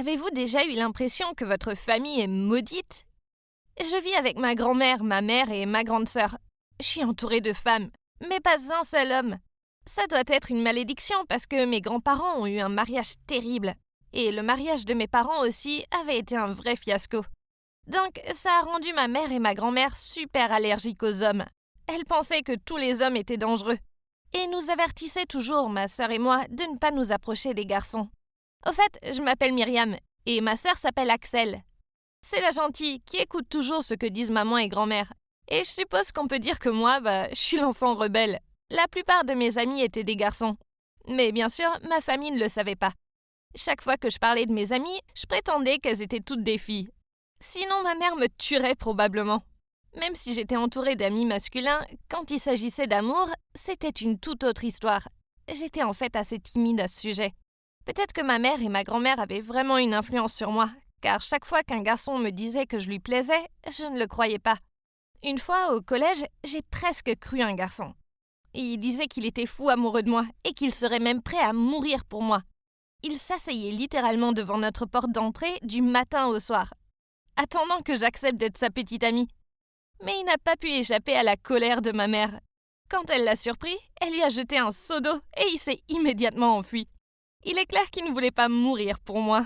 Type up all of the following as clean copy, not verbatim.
Avez-vous déjà eu l'impression que votre famille est maudite? Je vis avec ma grand-mère, ma mère et ma grande sœur. Je suis entourée de femmes, mais pas un seul homme. Ça doit être une malédiction parce que mes grands-parents ont eu un mariage terrible. Et le mariage de mes parents aussi avait été un vrai fiasco. Donc ça a rendu ma mère et ma grand-mère super allergiques aux hommes. Elles pensaient que tous les hommes étaient dangereux. Et nous avertissaient toujours, ma sœur et moi, de ne pas nous approcher des garçons. Au fait, je m'appelle Myriam et ma sœur s'appelle Axel. C'est la gentille qui écoute toujours ce que disent maman et grand-mère. Et je suppose qu'on peut dire que moi, je suis l'enfant rebelle. La plupart de mes amis étaient des garçons. Mais bien sûr, ma famille ne le savait pas. Chaque fois que je parlais de mes amies, je prétendais qu'elles étaient toutes des filles. Sinon, ma mère me tuerait probablement. Même si j'étais entourée d'amis masculins, quand il s'agissait d'amour, c'était une toute autre histoire. J'étais en fait assez timide à ce sujet. Peut-être que ma mère et ma grand-mère avaient vraiment une influence sur moi, car chaque fois qu'un garçon me disait que je lui plaisais, je ne le croyais pas. Une fois, au collège, j'ai presque cru un garçon. Il disait qu'il était fou amoureux de moi et qu'il serait même prêt à mourir pour moi. Il s'asseyait littéralement devant notre porte d'entrée du matin au soir, attendant que j'accepte d'être sa petite amie. Mais il n'a pas pu échapper à la colère de ma mère. Quand elle l'a surpris, elle lui a jeté un seau d'eau et il s'est immédiatement enfui. Il est clair qu'il ne voulait pas mourir pour moi.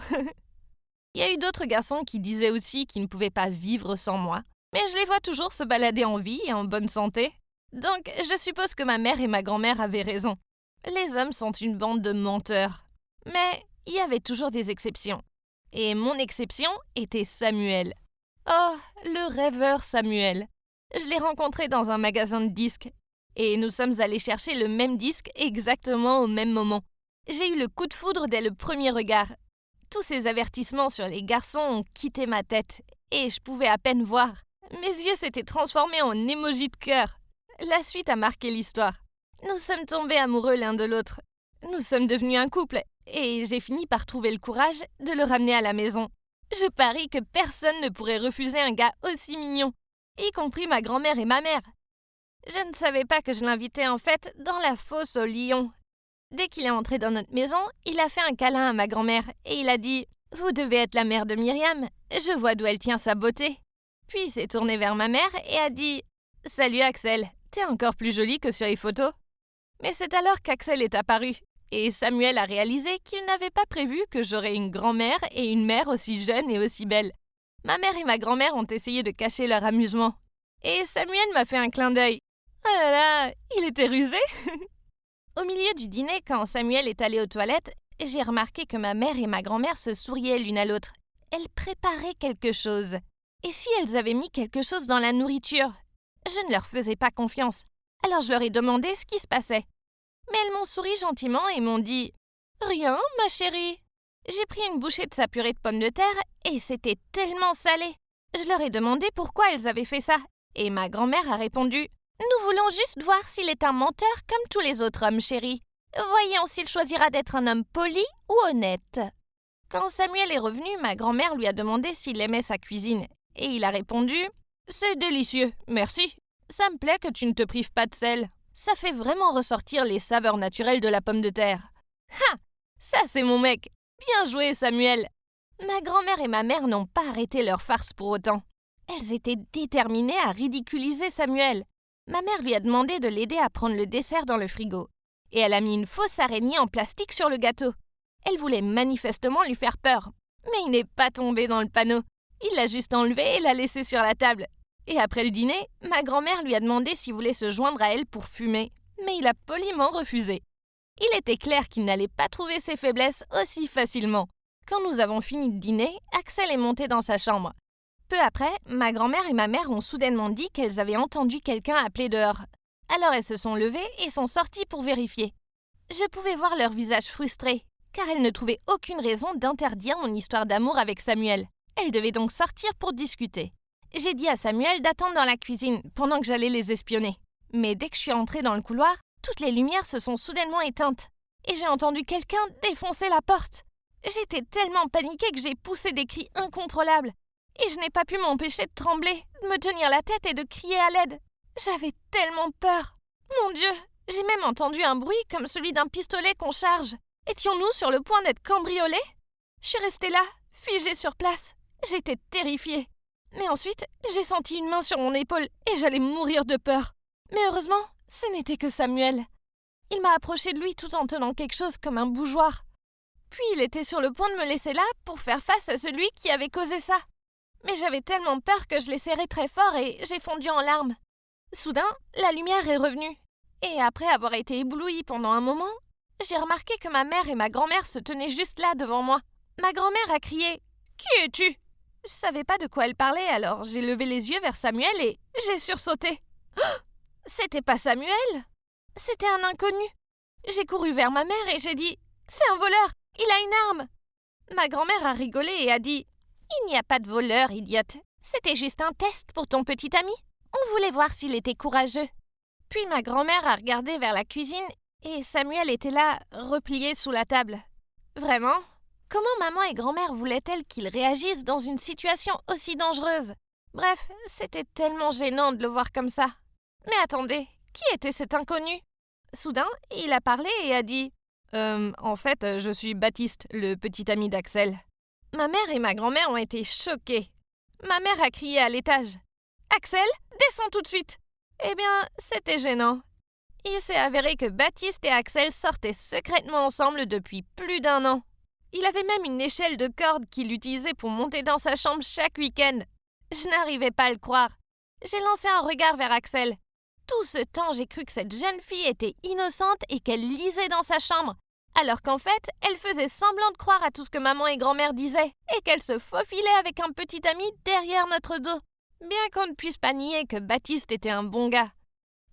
Il y a eu d'autres garçons qui disaient aussi qu'ils ne pouvaient pas vivre sans moi. Mais je les vois toujours se balader en vie et en bonne santé. Donc je suppose que ma mère et ma grand-mère avaient raison. Les hommes sont une bande de menteurs. Mais il y avait toujours des exceptions. Et mon exception était Samuel. Oh, le rêveur Samuel. Je l'ai rencontré dans un magasin de disques. Et nous sommes allés chercher le même disque exactement au même moment. J'ai eu le coup de foudre dès le premier regard. Tous ces avertissements sur les garçons ont quitté ma tête. Et je pouvais à peine voir. Mes yeux s'étaient transformés en émojis de cœur. La suite a marqué l'histoire. Nous sommes tombés amoureux l'un de l'autre. Nous sommes devenus un couple. Et j'ai fini par trouver le courage de le ramener à la maison. Je parie que personne ne pourrait refuser un gars aussi mignon, y compris ma grand-mère et ma mère. Je ne savais pas que je l'invitais en fait dans la fosse au lion. Dès qu'il est entré dans notre maison, il a fait un câlin à ma grand-mère et il a dit « Vous devez être la mère de Myriam, je vois d'où elle tient sa beauté. » Puis il s'est tourné vers ma mère et a dit « Salut Axel, t'es encore plus jolie que sur les photos. » Mais c'est alors qu'Axel est apparu. Et Samuel a réalisé qu'il n'avait pas prévu que j'aurais une grand-mère et une mère aussi jeunes et aussi belles. Ma mère et ma grand-mère ont essayé de cacher leur amusement. Et Samuel m'a fait un clin d'œil. Oh là là, il était rusé. Au milieu du dîner, quand Samuel est allé aux toilettes, j'ai remarqué que ma mère et ma grand-mère se souriaient l'une à l'autre. Elles préparaient quelque chose. Et si elles avaient mis quelque chose dans la nourriture? Je ne leur faisais pas confiance. Alors je leur ai demandé ce qui se passait. Mais elles m'ont souri gentiment et m'ont dit « Rien, ma chérie ». J'ai pris une bouchée de sa purée de pommes de terre et c'était tellement salé. Je leur ai demandé pourquoi elles avaient fait ça. Et ma grand-mère a répondu « Nous voulons juste voir s'il est un menteur comme tous les autres hommes, chérie. Voyons s'il choisira d'être un homme poli ou honnête. » Quand Samuel est revenu, ma grand-mère lui a demandé s'il aimait sa cuisine. Et il a répondu « C'est délicieux, merci. Ça me plaît que tu ne te prives pas de sel. Ça fait vraiment ressortir les saveurs naturelles de la pomme de terre. » Ha! Ça c'est mon mec. Bien joué, Samuel. Ma grand-mère et ma mère n'ont pas arrêté leur farce pour autant. Elles étaient déterminées à ridiculiser Samuel. Ma mère lui a demandé de l'aider à prendre le dessert dans le frigo. Et elle a mis une fausse araignée en plastique sur le gâteau. Elle voulait manifestement lui faire peur. Mais il n'est pas tombé dans le panneau. Il l'a juste enlevé et l'a laissé sur la table. Et après le dîner, ma grand-mère lui a demandé s'il voulait se joindre à elle pour fumer. Mais il a poliment refusé. Il était clair qu'il n'allait pas trouver ses faiblesses aussi facilement. Quand nous avons fini de dîner, Axel est monté dans sa chambre. Peu après, ma grand-mère et ma mère ont soudainement dit qu'elles avaient entendu quelqu'un appeler dehors. Alors elles se sont levées et sont sorties pour vérifier. Je pouvais voir leur visage frustré, car elles ne trouvaient aucune raison d'interdire mon histoire d'amour avec Samuel. Elles devaient donc sortir pour discuter. J'ai dit à Samuel d'attendre dans la cuisine pendant que j'allais les espionner. Mais dès que je suis entrée dans le couloir, toutes les lumières se sont soudainement éteintes. Et j'ai entendu quelqu'un défoncer la porte. J'étais tellement paniquée que j'ai poussé des cris incontrôlables. Et je n'ai pas pu m'empêcher de trembler, de me tenir la tête et de crier à l'aide. J'avais tellement peur. Mon Dieu, j'ai même entendu un bruit comme celui d'un pistolet qu'on charge. Étions-nous sur le point d'être cambriolés? Je suis restée là, figée sur place. J'étais terrifiée. Mais ensuite, j'ai senti une main sur mon épaule et j'allais mourir de peur. Mais heureusement, ce n'était que Samuel. Il m'a approché de lui tout en tenant quelque chose comme un bougeoir. Puis il était sur le point de me laisser là pour faire face à celui qui avait causé ça. Mais j'avais tellement peur que je l'ai serré très fort et j'ai fondu en larmes. Soudain, la lumière est revenue. Et après avoir été éblouie pendant un moment, j'ai remarqué que ma mère et ma grand-mère se tenaient juste là devant moi. Ma grand-mère a crié « Qui es-tu » Je savais pas de quoi elle parlait, alors j'ai levé les yeux vers Samuel et j'ai sursauté. Oh, c'était pas Samuel, c'était un inconnu. J'ai couru vers ma mère et j'ai dit « C'est un voleur, il a une arme !» Ma grand-mère a rigolé et a dit « Il n'y a pas de voleur, idiote. C'était juste un test pour ton petit ami. On voulait voir s'il était courageux. » Puis ma grand-mère a regardé vers la cuisine et Samuel était là, replié sous la table. Vraiment ? Comment maman et grand-mère voulaient-elles qu'il réagisse dans une situation aussi dangereuse ? Bref, c'était tellement gênant de le voir comme ça. Mais attendez, qui était cet inconnu ? Soudain, il a parlé et a dit « En fait, je suis Baptiste, le petit ami d'Axel. » Ma mère et ma grand-mère ont été choquées. Ma mère a crié à l'étage « Axel, descends tout de suite !» Eh bien, c'était gênant. Il s'est avéré que Baptiste et Axel sortaient secrètement ensemble depuis plus d'1 an. Il avait même une échelle de corde qu'il utilisait pour monter dans sa chambre chaque week-end. Je n'arrivais pas à le croire. J'ai lancé un regard vers Axel. Tout ce temps, j'ai cru que cette jeune fille était innocente et qu'elle lisait dans sa chambre, alors qu'en fait, elle faisait semblant de croire à tout ce que maman et grand-mère disaient et qu'elle se faufilait avec un petit ami derrière notre dos. Bien qu'on ne puisse pas nier que Baptiste était un bon gars.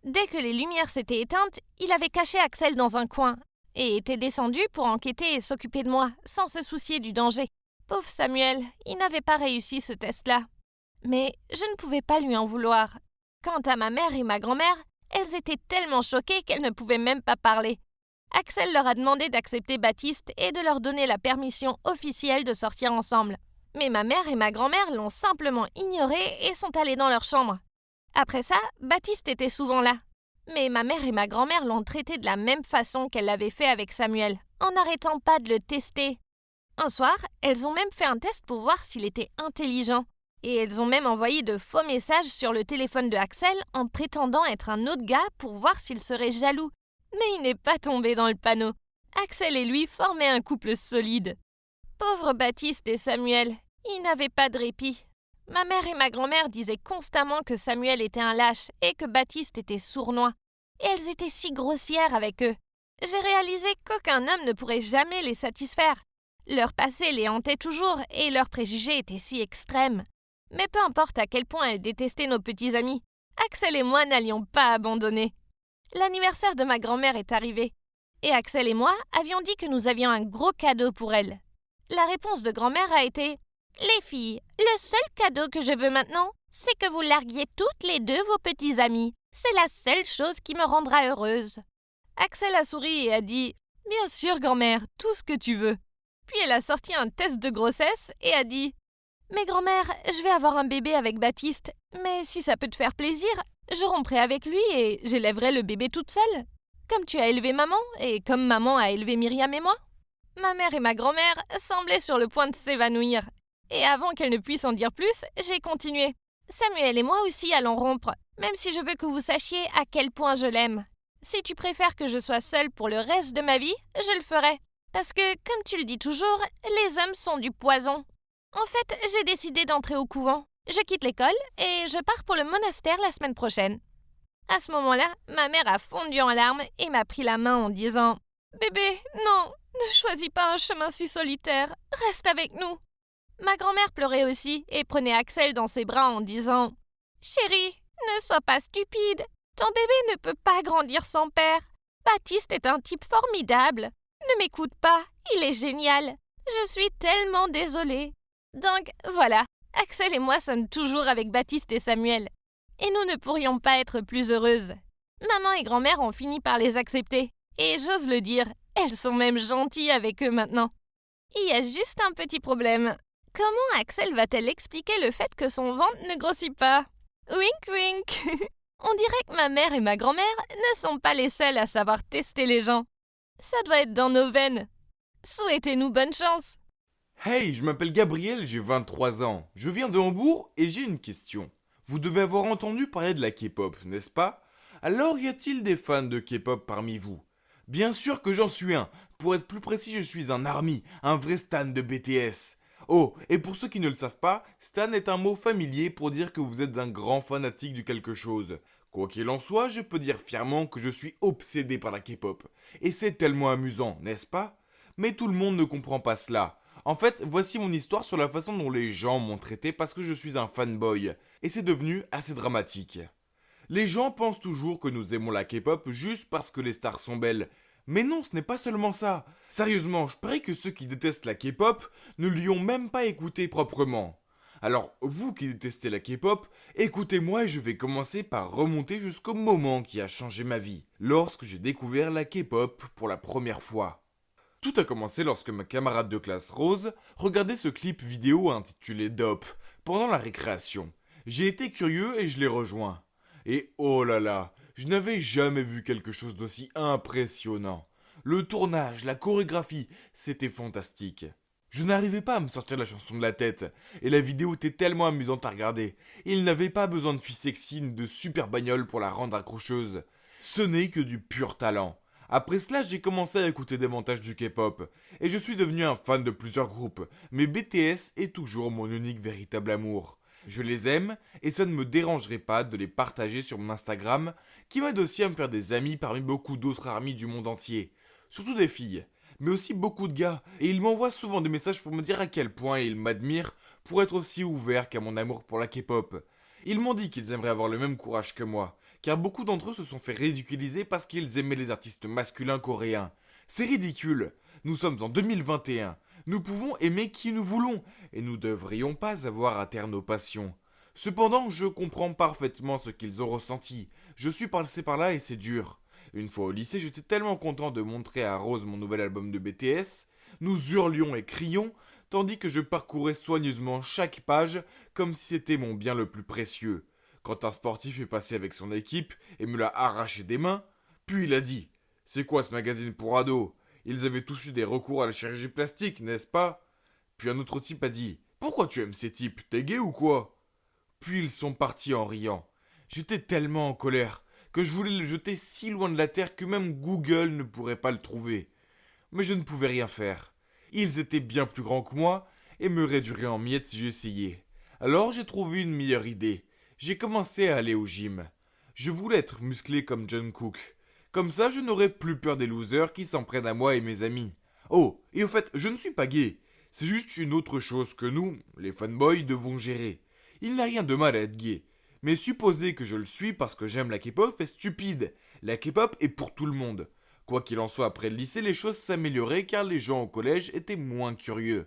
Dès que les lumières s'étaient éteintes, il avait caché Axel dans un coin et était descendu pour enquêter et s'occuper de moi, sans se soucier du danger. Pauvre Samuel, il n'avait pas réussi ce test-là. Mais je ne pouvais pas lui en vouloir. Quant à ma mère et ma grand-mère, elles étaient tellement choquées qu'elles ne pouvaient même pas parler. Axel leur a demandé d'accepter Baptiste et de leur donner la permission officielle de sortir ensemble. Mais ma mère et ma grand-mère l'ont simplement ignoré et sont allées dans leur chambre. Après ça, Baptiste était souvent là. Mais ma mère et ma grand-mère l'ont traité de la même façon qu'elle l'avait fait avec Samuel, en n'arrêtant pas de le tester. Un soir, elles ont même fait un test pour voir s'il était intelligent. Et elles ont même envoyé de faux messages sur le téléphone de Axel en prétendant être un autre gars pour voir s'il serait jaloux. Mais il n'est pas tombé dans le panneau. Axel et lui formaient un couple solide. Pauvre Baptiste et Samuel, ils n'avaient pas de répit. Ma mère et ma grand-mère disaient constamment que Samuel était un lâche et que Baptiste était sournois. Et elles étaient si grossières avec eux. J'ai réalisé qu'aucun homme ne pourrait jamais les satisfaire. Leur passé les hantait toujours et leurs préjugés étaient si extrêmes. Mais peu importe à quel point elles détestaient nos petits amis, Axel et moi n'allions pas abandonner. L'anniversaire de ma grand-mère est arrivé. Et Axel et moi avions dit que nous avions un gros cadeau pour elle. La réponse de grand-mère a été « Les filles, le seul cadeau que je veux maintenant, c'est que vous larguiez toutes les deux vos petits amis. C'est la seule chose qui me rendra heureuse. » Axel a souri et a dit « Bien sûr, grand-mère, tout ce que tu veux. » Puis elle a sorti un test de grossesse et a dit « Mais grand-mère, je vais avoir un bébé avec Baptiste, mais si ça peut te faire plaisir, je romprai avec lui et j'élèverai le bébé toute seule, comme tu as élevé maman et comme maman a élevé Myriam et moi. » Ma mère et ma grand-mère semblaient sur le point de s'évanouir. Et avant qu'elles ne puissent en dire plus, j'ai continué. « Samuel et moi aussi allons rompre, même si je veux que vous sachiez à quel point je l'aime. Si tu préfères que je sois seule pour le reste de ma vie, je le ferai. Parce que, comme tu le dis toujours, les hommes sont du poison. En fait, j'ai décidé d'entrer au couvent. Je quitte l'école et je pars pour le monastère la semaine prochaine. » À ce moment-là, ma mère a fondu en larmes et m'a pris la main en disant « Bébé, non, ne choisis pas un chemin si solitaire, reste avec nous. » Ma grand-mère pleurait aussi et prenait Axel dans ses bras en disant « Chérie, ne sois pas stupide, ton bébé ne peut pas grandir sans père. Baptiste est un type formidable. Ne m'écoute pas, il est génial. Je suis tellement désolée. » Donc voilà, Axel et moi sommes toujours avec Baptiste et Samuel. Et nous ne pourrions pas être plus heureuses. Maman et grand-mère ont fini par les accepter. Et j'ose le dire, elles sont même gentilles avec eux maintenant. Il y a juste un petit problème. Comment Axel va-t-elle expliquer le fait que son ventre ne grossit pas? Wink wink. On dirait que ma mère et ma grand-mère ne sont pas les seules à savoir tester les gens. Ça doit être dans nos veines. Souhaitez-nous bonne chance. Hey, je m'appelle Gabriel, j'ai 23 ans. Je viens de Hambourg et j'ai une question. Vous devez avoir entendu parler de la K-pop, n'est-ce pas? Alors y a-t-il des fans de K-pop parmi vous? Bien sûr que j'en suis un. Pour être plus précis, je suis un ARMY, un vrai stan de BTS. Oh, et pour ceux qui ne le savent pas, stan est un mot familier pour dire que vous êtes un grand fanatique de quelque chose. Quoi qu'il en soit, je peux dire fièrement que je suis obsédé par la K-pop. Et c'est tellement amusant, n'est-ce pas? Mais tout le monde ne comprend pas cela. En fait, voici mon histoire sur la façon dont les gens m'ont traité parce que je suis un fanboy. Et c'est devenu assez dramatique. Les gens pensent toujours que nous aimons la K-pop juste parce que les stars sont belles. Mais non, ce n'est pas seulement ça. Sérieusement, je parie que ceux qui détestent la K-pop ne lui ont même pas écouté proprement. Alors, vous qui détestez la K-pop, écoutez-moi et je vais commencer par remonter jusqu'au moment qui a changé ma vie, lorsque j'ai découvert la K-pop pour la première fois. Tout a commencé lorsque ma camarade de classe Rose regardait ce clip vidéo intitulé Dope pendant la récréation. J'ai été curieux et je l'ai rejoint. Et oh là là, je n'avais jamais vu quelque chose d'aussi impressionnant. Le tournage, la chorégraphie, c'était fantastique. Je n'arrivais pas à me sortir la chanson de la tête, et la vidéo était tellement amusante à regarder. Il n'avait pas besoin de filles sexy ni de super bagnoles pour la rendre accrocheuse. Ce n'est que du pur talent. Après cela, j'ai commencé à écouter davantage du K-pop, et je suis devenu un fan de plusieurs groupes, mais BTS est toujours mon unique véritable amour. Je les aime, et ça ne me dérangerait pas de les partager sur mon Instagram, qui m'aide aussi à me faire des amis parmi beaucoup d'autres armies du monde entier. Surtout des filles, mais aussi beaucoup de gars, et ils m'envoient souvent des messages pour me dire à quel point ils m'admirent pour être aussi ouverts qu'à mon amour pour la K-pop. Ils m'ont dit qu'ils aimeraient avoir le même courage que moi, car beaucoup d'entre eux se sont fait ridiculiser parce qu'ils aimaient les artistes masculins coréens. C'est ridicule. Nous sommes en 2021. Nous pouvons aimer qui nous voulons, et nous ne devrions pas avoir à taire nos passions. Cependant, je comprends parfaitement ce qu'ils ont ressenti. Je suis passé par là et c'est dur. Une fois au lycée, j'étais tellement content de montrer à Rose mon nouvel album de BTS. Nous hurlions et crions, tandis que je parcourais soigneusement chaque page comme si c'était mon bien le plus précieux. Quand un sportif est passé avec son équipe et me l'a arraché des mains, puis il a dit: C'est quoi ce magazine pour ados? Ils avaient tous eu des recours à la chirurgie plastique, n'est-ce pas? Puis un autre type a dit: Pourquoi tu aimes ces types? T'es gay ou quoi? Puis ils sont partis en riant. J'étais tellement en colère que je voulais le jeter si loin de la terre que même Google ne pourrait pas le trouver. Mais je ne pouvais rien faire. Ils étaient bien plus grands que moi et me réduiraient en miettes si j'essayais. Alors j'ai trouvé une meilleure idée. J'ai commencé à aller au gym. Je voulais être musclé comme John Cook. Comme ça, je n'aurais plus peur des losers qui s'en prennent à moi et mes amis. Oh, et au fait, je ne suis pas gay. C'est juste une autre chose que nous, les fanboys, devons gérer. Il n'y a rien de mal à être gay. Mais supposer que je le suis parce que j'aime la K-pop est stupide. La K-pop est pour tout le monde. Quoi qu'il en soit, après le lycée, les choses s'amélioraient car les gens au collège étaient moins curieux.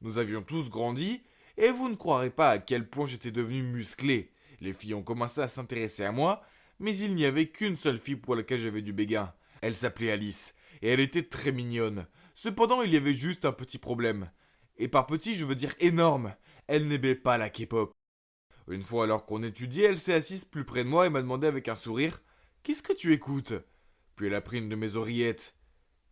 Nous avions tous grandi, et vous ne croirez pas à quel point j'étais devenu musclé. Les filles ont commencé à s'intéresser à moi, mais il n'y avait qu'une seule fille pour laquelle j'avais du béguin. Elle s'appelait Alice, et elle était très mignonne. Cependant, il y avait juste un petit problème. Et par petit, je veux dire énorme. Elle n'aimait pas la K-pop. Une fois alors qu'on étudiait, elle s'est assise plus près de moi et m'a demandé avec un sourire: Qu'est-ce que tu écoutes? Puis elle a pris une de mes oreillettes.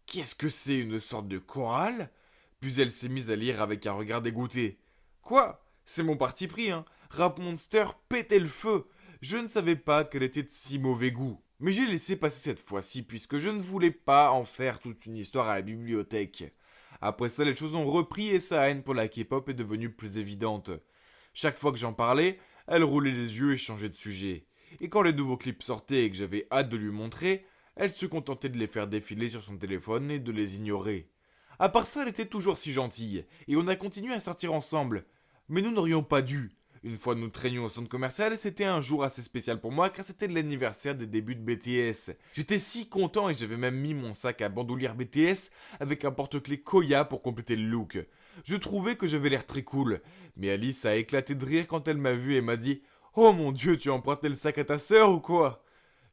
Qu'est-ce que c'est, une sorte de chorale? Puis elle s'est mise à lire avec un regard dégoûté. Quoi? C'est mon parti pris, hein. Rap Monster pétait le feu. Je ne savais pas qu'elle était de si mauvais goût. Mais j'ai laissé passer cette fois-ci puisque je ne voulais pas en faire toute une histoire à la bibliothèque. Après ça, les choses ont repris et sa haine pour la K-pop est devenue plus évidente. Chaque fois que j'en parlais, elle roulait les yeux et changeait de sujet. Et quand les nouveaux clips sortaient et que j'avais hâte de lui montrer, elle se contentait de les faire défiler sur son téléphone et de les ignorer. À part ça, elle était toujours si gentille, et on a continué à sortir ensemble. Mais nous n'aurions pas dû. Une fois nous traînions au centre commercial, c'était un jour assez spécial pour moi car c'était l'anniversaire des débuts de BTS. J'étais si content et j'avais même mis mon sac à bandoulière BTS avec un porte-clés Koya pour compléter le look. Je trouvais que j'avais l'air très cool, mais Alice a éclaté de rire quand elle m'a vu et m'a dit: Oh mon Dieu, tu as emprunté le sac à ta sœur ou quoi?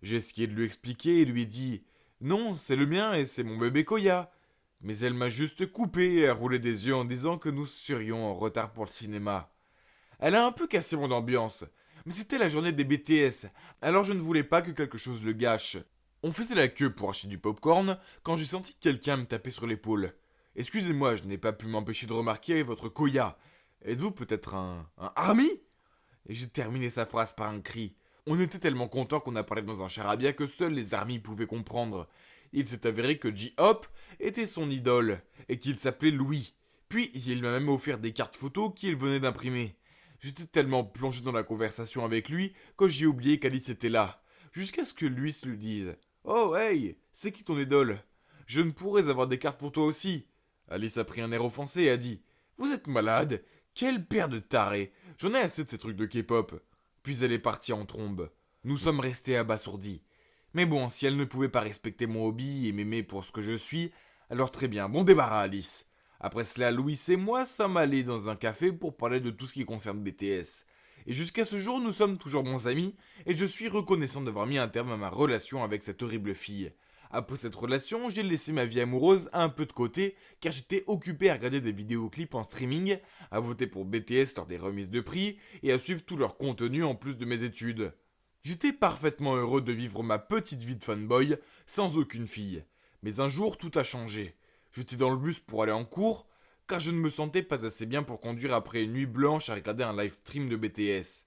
J'ai essayé de lui expliquer et lui ai dit: Non, c'est le mien et c'est mon bébé Koya. Mais elle m'a juste coupé et a roulé des yeux en disant que nous serions en retard pour le cinéma. Elle a un peu cassé mon ambiance, mais c'était la journée des BTS, alors je ne voulais pas que quelque chose le gâche. On faisait la queue pour acheter du popcorn quand j'ai senti quelqu'un me taper sur l'épaule. Excusez-moi, je n'ai pas pu m'empêcher de remarquer votre Koya. Êtes-vous peut-être un Army? Et j'ai terminé sa phrase par un cri. On était tellement contents qu'on a parlé dans un charabia que seuls les Army pouvaient comprendre. Il s'est avéré que J-Hop était son idole, et qu'il s'appelait Louis. Puis il m'a même offert des cartes photos qu'il venait d'imprimer. J'étais tellement plongé dans la conversation avec lui que j'ai oublié qu'Alice était là. Jusqu'à ce que Louis lui dise « Oh hey, c'est qui ton idole? Je ne pourrais avoir des cartes pour toi aussi. » Alice a pris un air offensé et a dit « Vous êtes malade? Quelle paire de tarés! J'en ai assez de ces trucs de K-pop. » Puis elle est partie en trombe. Nous sommes restés abasourdis. Mais bon, si elle ne pouvait pas respecter mon hobby et m'aimer pour ce que je suis, alors très bien, bon débarras Alice. Après cela, Louis et moi sommes allés dans un café pour parler de tout ce qui concerne BTS. Et jusqu'à ce jour, nous sommes toujours bons amis, et je suis reconnaissant d'avoir mis un terme à ma relation avec cette horrible fille. Après cette relation, j'ai laissé ma vie amoureuse un peu de côté, car j'étais occupé à regarder des vidéoclips en streaming, à voter pour BTS lors des remises de prix, et à suivre tout leur contenu en plus de mes études. J'étais parfaitement heureux de vivre ma petite vie de fanboy, sans aucune fille. Mais un jour, tout a changé. J'étais dans le bus pour aller en cours, car je ne me sentais pas assez bien pour conduire après une nuit blanche à regarder un live stream de BTS.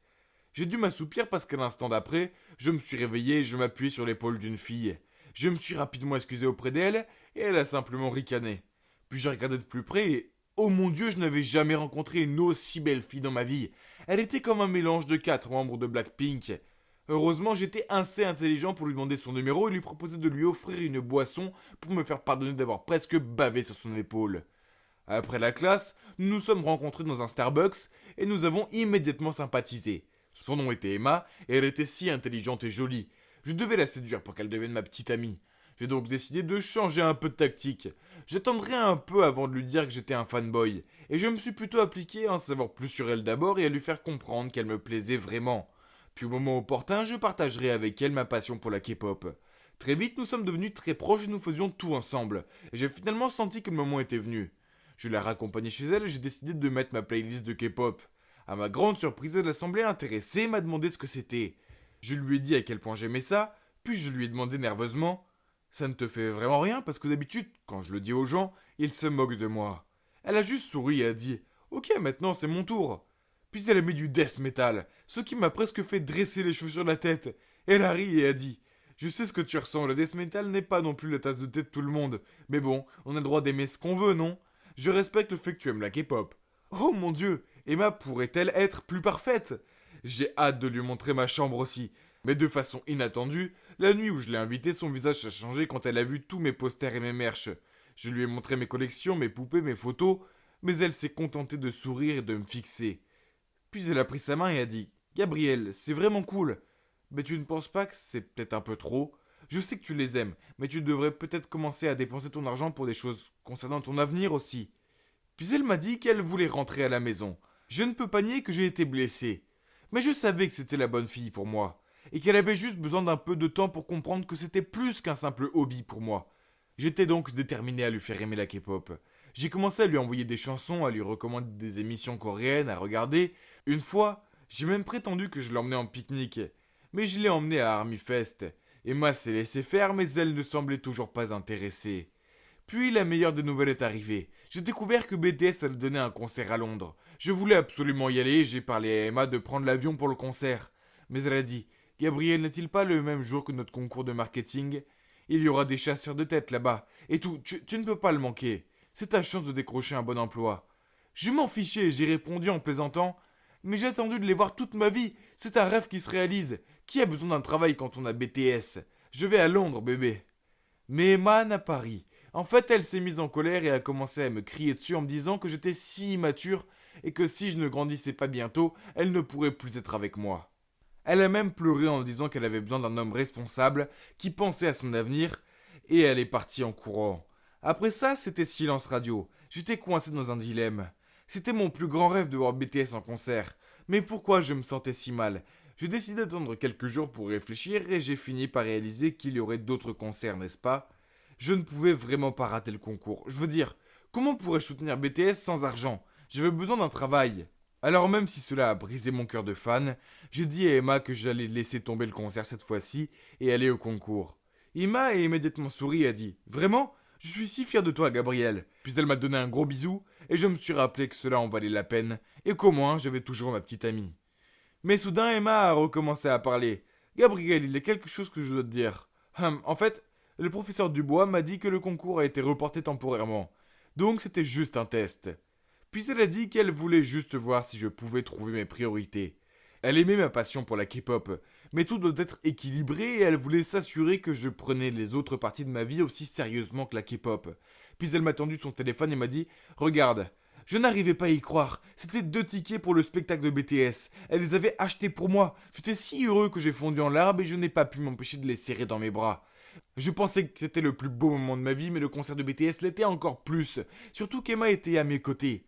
J'ai dû m'assoupir parce qu'à l'instant d'après, je me suis réveillé et je m'appuyais sur l'épaule d'une fille. Je me suis rapidement excusé auprès d'elle et elle a simplement ricané. Puis j'ai regardé de plus près et, oh mon Dieu, je n'avais jamais rencontré une aussi belle fille dans ma vie. Elle était comme un mélange de 4 membres de Blackpink. Heureusement, j'étais assez intelligent pour lui demander son numéro et lui proposer de lui offrir une boisson pour me faire pardonner d'avoir presque bavé sur son épaule. Après la classe, nous nous sommes rencontrés dans un Starbucks et nous avons immédiatement sympathisé. Son nom était Emma et elle était si intelligente et jolie. Je devais la séduire pour qu'elle devienne ma petite amie. J'ai donc décidé de changer un peu de tactique. J'attendrai un peu avant de lui dire que j'étais un fanboy, et je me suis plutôt appliqué à en savoir plus sur elle d'abord et à lui faire comprendre qu'elle me plaisait vraiment. Puis au moment opportun, je partagerai avec elle ma passion pour la K-pop. Très vite, nous sommes devenus très proches et nous faisions tout ensemble, et j'ai finalement senti que le moment était venu. Je l'ai raccompagnée chez elle et j'ai décidé de mettre ma playlist de K-pop. À ma grande surprise, elle a semblé intéressée et m'a demandé ce que c'était. Je lui ai dit à quel point j'aimais ça, puis je lui ai demandé nerveusement « Ça ne te fait vraiment rien parce que d'habitude, quand je le dis aux gens, ils se moquent de moi. » Elle a juste souri et a dit « Ok, maintenant c'est mon tour. » Puis elle a mis du death metal, ce qui m'a presque fait dresser les cheveux sur la tête. Elle a ri et a dit « Je sais ce que tu ressens, le death metal n'est pas non plus la tasse de thé de tout le monde. Mais bon, on a le droit d'aimer ce qu'on veut, non? Je respecte le fait que tu aimes la K-pop. » Oh mon Dieu, Emma pourrait-elle être plus parfaite? J'ai hâte de lui montrer ma chambre aussi. Mais de façon inattendue, la nuit où je l'ai invitée, son visage a changé quand elle a vu tous mes posters et mes merch. Je lui ai montré mes collections, mes poupées, mes photos, mais elle s'est contentée de sourire et de me fixer. Puis elle a pris sa main et a dit « Gabriel, c'est vraiment cool. Mais tu ne penses pas que c'est peut-être un peu trop? Je sais que tu les aimes, mais tu devrais peut-être commencer à dépenser ton argent pour des choses concernant ton avenir aussi. » Puis elle m'a dit qu'elle voulait rentrer à la maison. Je ne peux pas nier que j'ai été blessé. Mais je savais que c'était la bonne fille pour moi, et qu'elle avait juste besoin d'un peu de temps pour comprendre que c'était plus qu'un simple hobby pour moi. J'étais donc déterminé à lui faire aimer la K-pop. J'ai commencé à lui envoyer des chansons, à lui recommander des émissions coréennes à regarder. Une fois, j'ai même prétendu que je l'emmenais en pique-nique. Mais je l'ai emmenée à Army Fest. Emma s'est laissée faire, mais elle ne semblait toujours pas intéressée. Puis la meilleure des nouvelles est arrivée. J'ai découvert que BTS allait donner un concert à Londres. Je voulais absolument y aller et j'ai parlé à Emma de prendre l'avion pour le concert. Mais elle a dit « Gabriel, n'est-il pas le même jour que notre concours de marketing? Il y aura des chasseurs de tête là-bas. Et tout, tu ne peux pas le manquer. C'est ta chance de décrocher un bon emploi. » Je m'en fichais et j'ai répondu en plaisantant « Mais j'ai attendu de les voir toute ma vie. C'est un rêve qui se réalise. Qui a besoin d'un travail quand on a BTS? Je vais à Londres, bébé. » Mais Emma n'a pas ri. En fait, elle s'est mise en colère et a commencé à me crier dessus en me disant que j'étais si immature et que si je ne grandissais pas bientôt, elle ne pourrait plus être avec moi. Elle a même pleuré en disant qu'elle avait besoin d'un homme responsable qui pensait à son avenir et elle est partie en courant. Après ça, c'était silence radio. J'étais coincé dans un dilemme. C'était mon plus grand rêve de voir BTS en concert. Mais pourquoi je me sentais si mal? J'ai décidé d'attendre quelques jours pour réfléchir et j'ai fini par réaliser qu'il y aurait d'autres concerts, n'est-ce pas? Je ne pouvais vraiment pas rater le concours. Je veux dire, comment pourrais-je soutenir BTS sans argent? J'avais besoin d'un travail. Alors même si cela a brisé mon cœur de fan, j'ai dit à Emma que j'allais laisser tomber le concert cette fois-ci et aller au concours. Emma a immédiatement souri et a dit « Vraiment? Je suis si fier de toi, Gabriel. Puis elle m'a donné un gros bisou, et je me suis rappelé que cela en valait la peine, et qu'au moins j'avais toujours ma petite amie. Mais soudain, Emma a recommencé à parler. Gabriel, il y a quelque chose que je dois te dire. En fait, le professeur Dubois m'a dit que le concours a été reporté temporairement. Donc c'était juste un test. Puis elle a dit qu'elle voulait juste voir si je pouvais trouver mes priorités. Elle aimait ma passion pour la K-pop, mais tout doit être équilibré et elle voulait s'assurer que je prenais les autres parties de ma vie aussi sérieusement que la K-pop. Puis elle m'a tendu son téléphone et m'a dit « Regarde, je n'arrivais pas à y croire. C'était 2 tickets pour le spectacle de BTS. Elle les avait achetés pour moi. J'étais si heureux que j'ai fondu en larmes et je n'ai pas pu m'empêcher de les serrer dans mes bras. Je pensais que c'était le plus beau moment de ma vie, mais le concert de BTS l'était encore plus. Surtout qu'Emma était à mes côtés.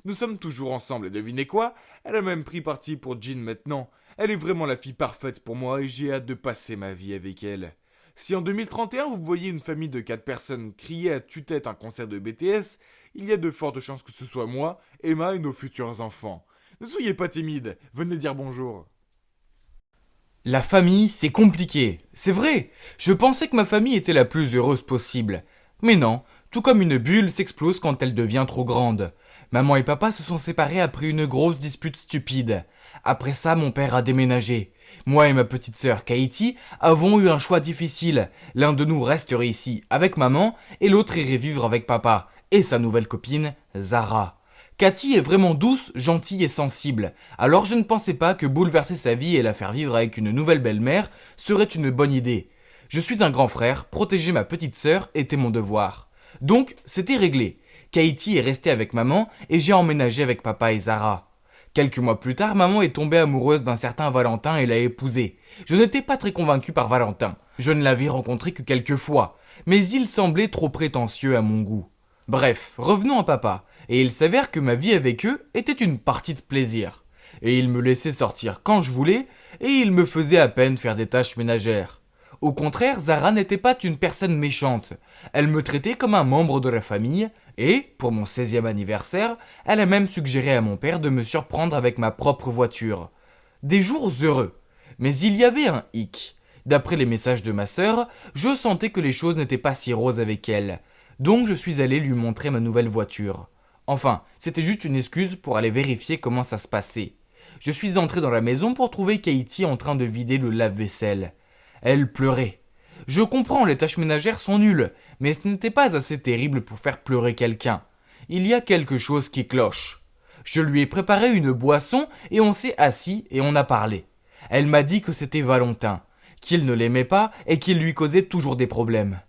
Nous sommes toujours ensemble et devinez quoi? Elle a même pris parti pour Jin maintenant. Elle est vraiment la fille parfaite pour moi et j'ai hâte de passer ma vie avec elle. Si en 2031 vous voyez une famille de 4 personnes crier à tue-tête un concert de BTS, il y a de fortes chances que ce soit moi, Emma et nos futurs enfants. Ne soyez pas timide, venez dire bonjour. La famille, c'est compliqué. C'est vrai. Je pensais que ma famille était la plus heureuse possible. Mais non, tout comme une bulle s'explose quand elle devient trop grande. Maman et papa se sont séparés après une grosse dispute stupide. Après ça, mon père a déménagé. Moi et ma petite sœur Katie avons eu un choix difficile. L'un de nous resterait ici avec maman et l'autre irait vivre avec papa et sa nouvelle copine, Zara. Cathy est vraiment douce, gentille et sensible. Alors je ne pensais pas que bouleverser sa vie et la faire vivre avec une nouvelle belle-mère serait une bonne idée. Je suis un grand frère, protéger ma petite sœur était mon devoir. Donc, c'était réglé. Katie est restée avec maman et j'ai emménagé avec papa et Zara. Quelques mois plus tard, maman est tombée amoureuse d'un certain Valentin et l'a épousé. Je n'étais pas très convaincu par Valentin. Je ne l'avais rencontré que quelques fois, mais il semblait trop prétentieux à mon goût. Bref, revenons à papa, et il s'avère que ma vie avec eux était une partie de plaisir. Et il me laissait sortir quand je voulais, et il me faisait à peine faire des tâches ménagères. Au contraire, Zara n'était pas une personne méchante. Elle me traitait comme un membre de la famille, et, pour mon 16e anniversaire, elle a même suggéré à mon père de me surprendre avec ma propre voiture. Des jours heureux. Mais il y avait un hic. D'après les messages de ma sœur, je sentais que les choses n'étaient pas si roses avec elle. Donc je suis allé lui montrer ma nouvelle voiture. Enfin, c'était juste une excuse pour aller vérifier comment ça se passait. Je suis entré dans la maison pour trouver Katie en train de vider le lave-vaisselle. Elle pleurait. Je comprends, les tâches ménagères sont nulles, mais ce n'était pas assez terrible pour faire pleurer quelqu'un. Il y a quelque chose qui cloche. Je lui ai préparé une boisson et on s'est assis et on a parlé. Elle m'a dit que c'était Valentin, qu'il ne l'aimait pas et qu'il lui causait toujours des problèmes.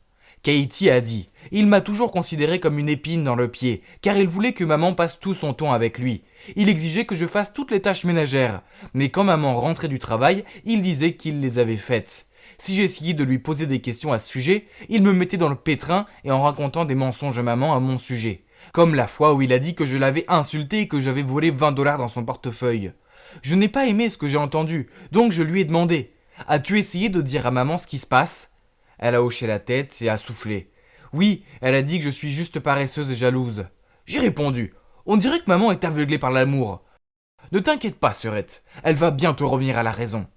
Katie a dit « Il m'a toujours considéré comme une épine dans le pied, car il voulait que maman passe tout son temps avec lui. Il exigeait que je fasse toutes les tâches ménagères, mais quand maman rentrait du travail, il disait qu'il les avait faites. Si j'essayais de lui poser des questions à ce sujet, il me mettait dans le pétrin et en racontant des mensonges à maman à mon sujet. Comme la fois où il a dit que je l'avais insulté et que j'avais volé 20 $ dans son portefeuille. Je n'ai pas aimé ce que j'ai entendu, donc je lui ai demandé « As-tu essayé de dire à maman ce qui se passe ?» Elle a hoché la tête et a soufflé. Oui, elle a dit que je suis juste paresseuse et jalouse. J'ai répondu « On dirait que maman est aveuglée par l'amour. » Ne t'inquiète pas, sœurette, elle va bientôt revenir à la raison.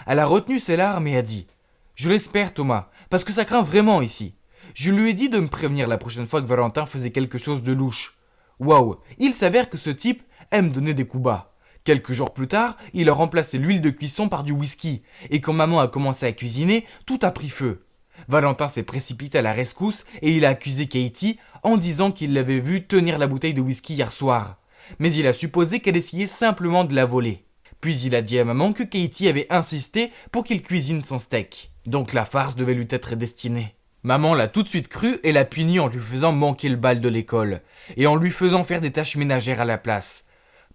Elle a retenu ses larmes et a dit « Je l'espère, Thomas, parce que ça craint vraiment ici. Je lui ai dit de me prévenir la prochaine fois que Valentin faisait quelque chose de louche. Waouh, il s'avère que ce type aime donner des coups bas. Quelques jours plus tard, il a remplacé l'huile de cuisson par du whisky, et quand maman a commencé à cuisiner, tout a pris feu. Valentin s'est précipité à la rescousse et il a accusé Katie en disant qu'il l'avait vue tenir la bouteille de whisky hier soir. Mais il a supposé qu'elle essayait simplement de la voler. Puis il a dit à maman que Katie avait insisté pour qu'il cuisine son steak. Donc la farce devait lui être destinée. Maman l'a tout de suite cru et l'a puni en lui faisant manquer le bal de l'école et en lui faisant faire des tâches ménagères à la place.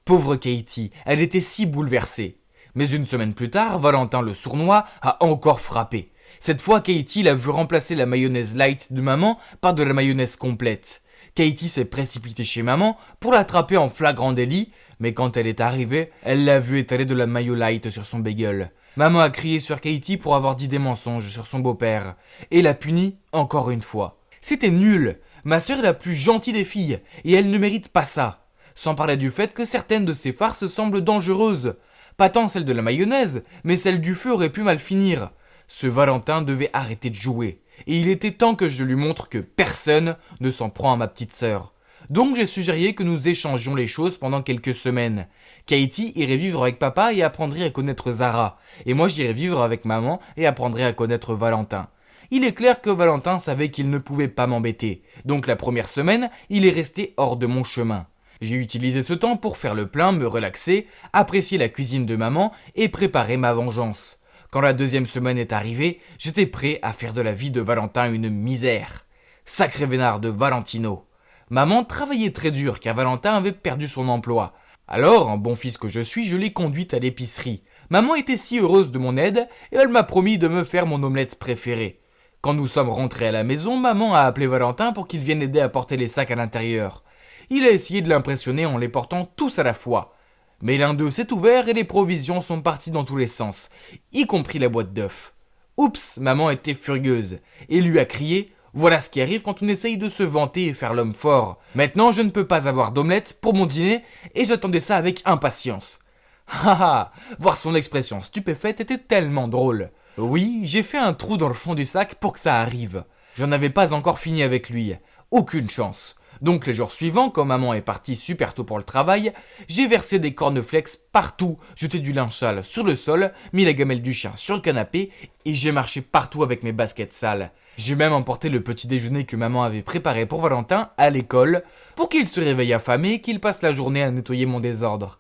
Pauvre Katie, elle était si bouleversée. Mais une semaine plus tard, Valentin le sournois a encore frappé. Cette fois, Katie l'a vu remplacer la mayonnaise light de maman par de la mayonnaise complète. Katie s'est précipitée chez maman pour l'attraper en flagrant délit, mais quand elle est arrivée, elle l'a vu étaler de la mayo light sur son bagel. Maman a crié sur Katie pour avoir dit des mensonges sur son beau-père, et l'a puni encore une fois. C'était nul. Ma sœur est la plus gentille des filles, et elle ne mérite pas ça. Sans parler du fait que certaines de ses farces semblent dangereuses. Pas tant celle de la mayonnaise, mais celle du feu aurait pu mal finir. Ce Valentin devait arrêter de jouer. et il était temps que je lui montre que personne ne s'en prend à ma petite sœur. Donc j'ai suggéré que nous échangions les choses pendant quelques semaines. Katie irait vivre avec papa et apprendrait à connaître Zara, et moi j'irais vivre avec maman et apprendrais à connaître Valentin. Il est clair que Valentin savait qu'il ne pouvait pas m'embêter, donc la première semaine, il est resté hors de mon chemin. J'ai utilisé ce temps pour faire le plein, me relaxer, apprécier la cuisine de maman et préparer ma vengeance. Quand la deuxième semaine est arrivée, j'étais prêt à faire de la vie de Valentin une misère. Sacré vénard de Valentino. Maman travaillait très dur car Valentin avait perdu son emploi. Alors, en bon fils que je suis, je l'ai conduite à l'épicerie. Maman était si heureuse de mon aide et elle m'a promis de me faire mon omelette préférée. Quand nous sommes rentrés à la maison, maman a appelé Valentin pour qu'il vienne aider à porter les sacs à l'intérieur. Il a essayé de l'impressionner en les portant tous à la fois. Mais l'un d'eux s'est ouvert et les provisions sont parties dans tous les sens, y compris la boîte d'œufs. Oups, maman était furieuse et lui a crié « Voilà ce qui arrive quand on essaye de se vanter et faire l'homme fort. Maintenant, je ne peux pas avoir d'omelette pour mon dîner et j'attendais ça avec impatience. » Haha, voir son expression stupéfaite était tellement drôle. Oui, j'ai fait un trou dans le fond du sac pour que ça arrive. J'en avais pas encore fini avec lui. Aucune chance. Donc les jours suivants, quand maman est partie super tôt pour le travail, j'ai versé des cornflakes partout, jeté du linge sale sur le sol, mis la gamelle du chien sur le canapé et j'ai marché partout avec mes baskets sales. J'ai même emporté le petit déjeuner que maman avait préparé pour Valentin à l'école pour qu'il se réveille affamé et qu'il passe la journée à nettoyer mon désordre.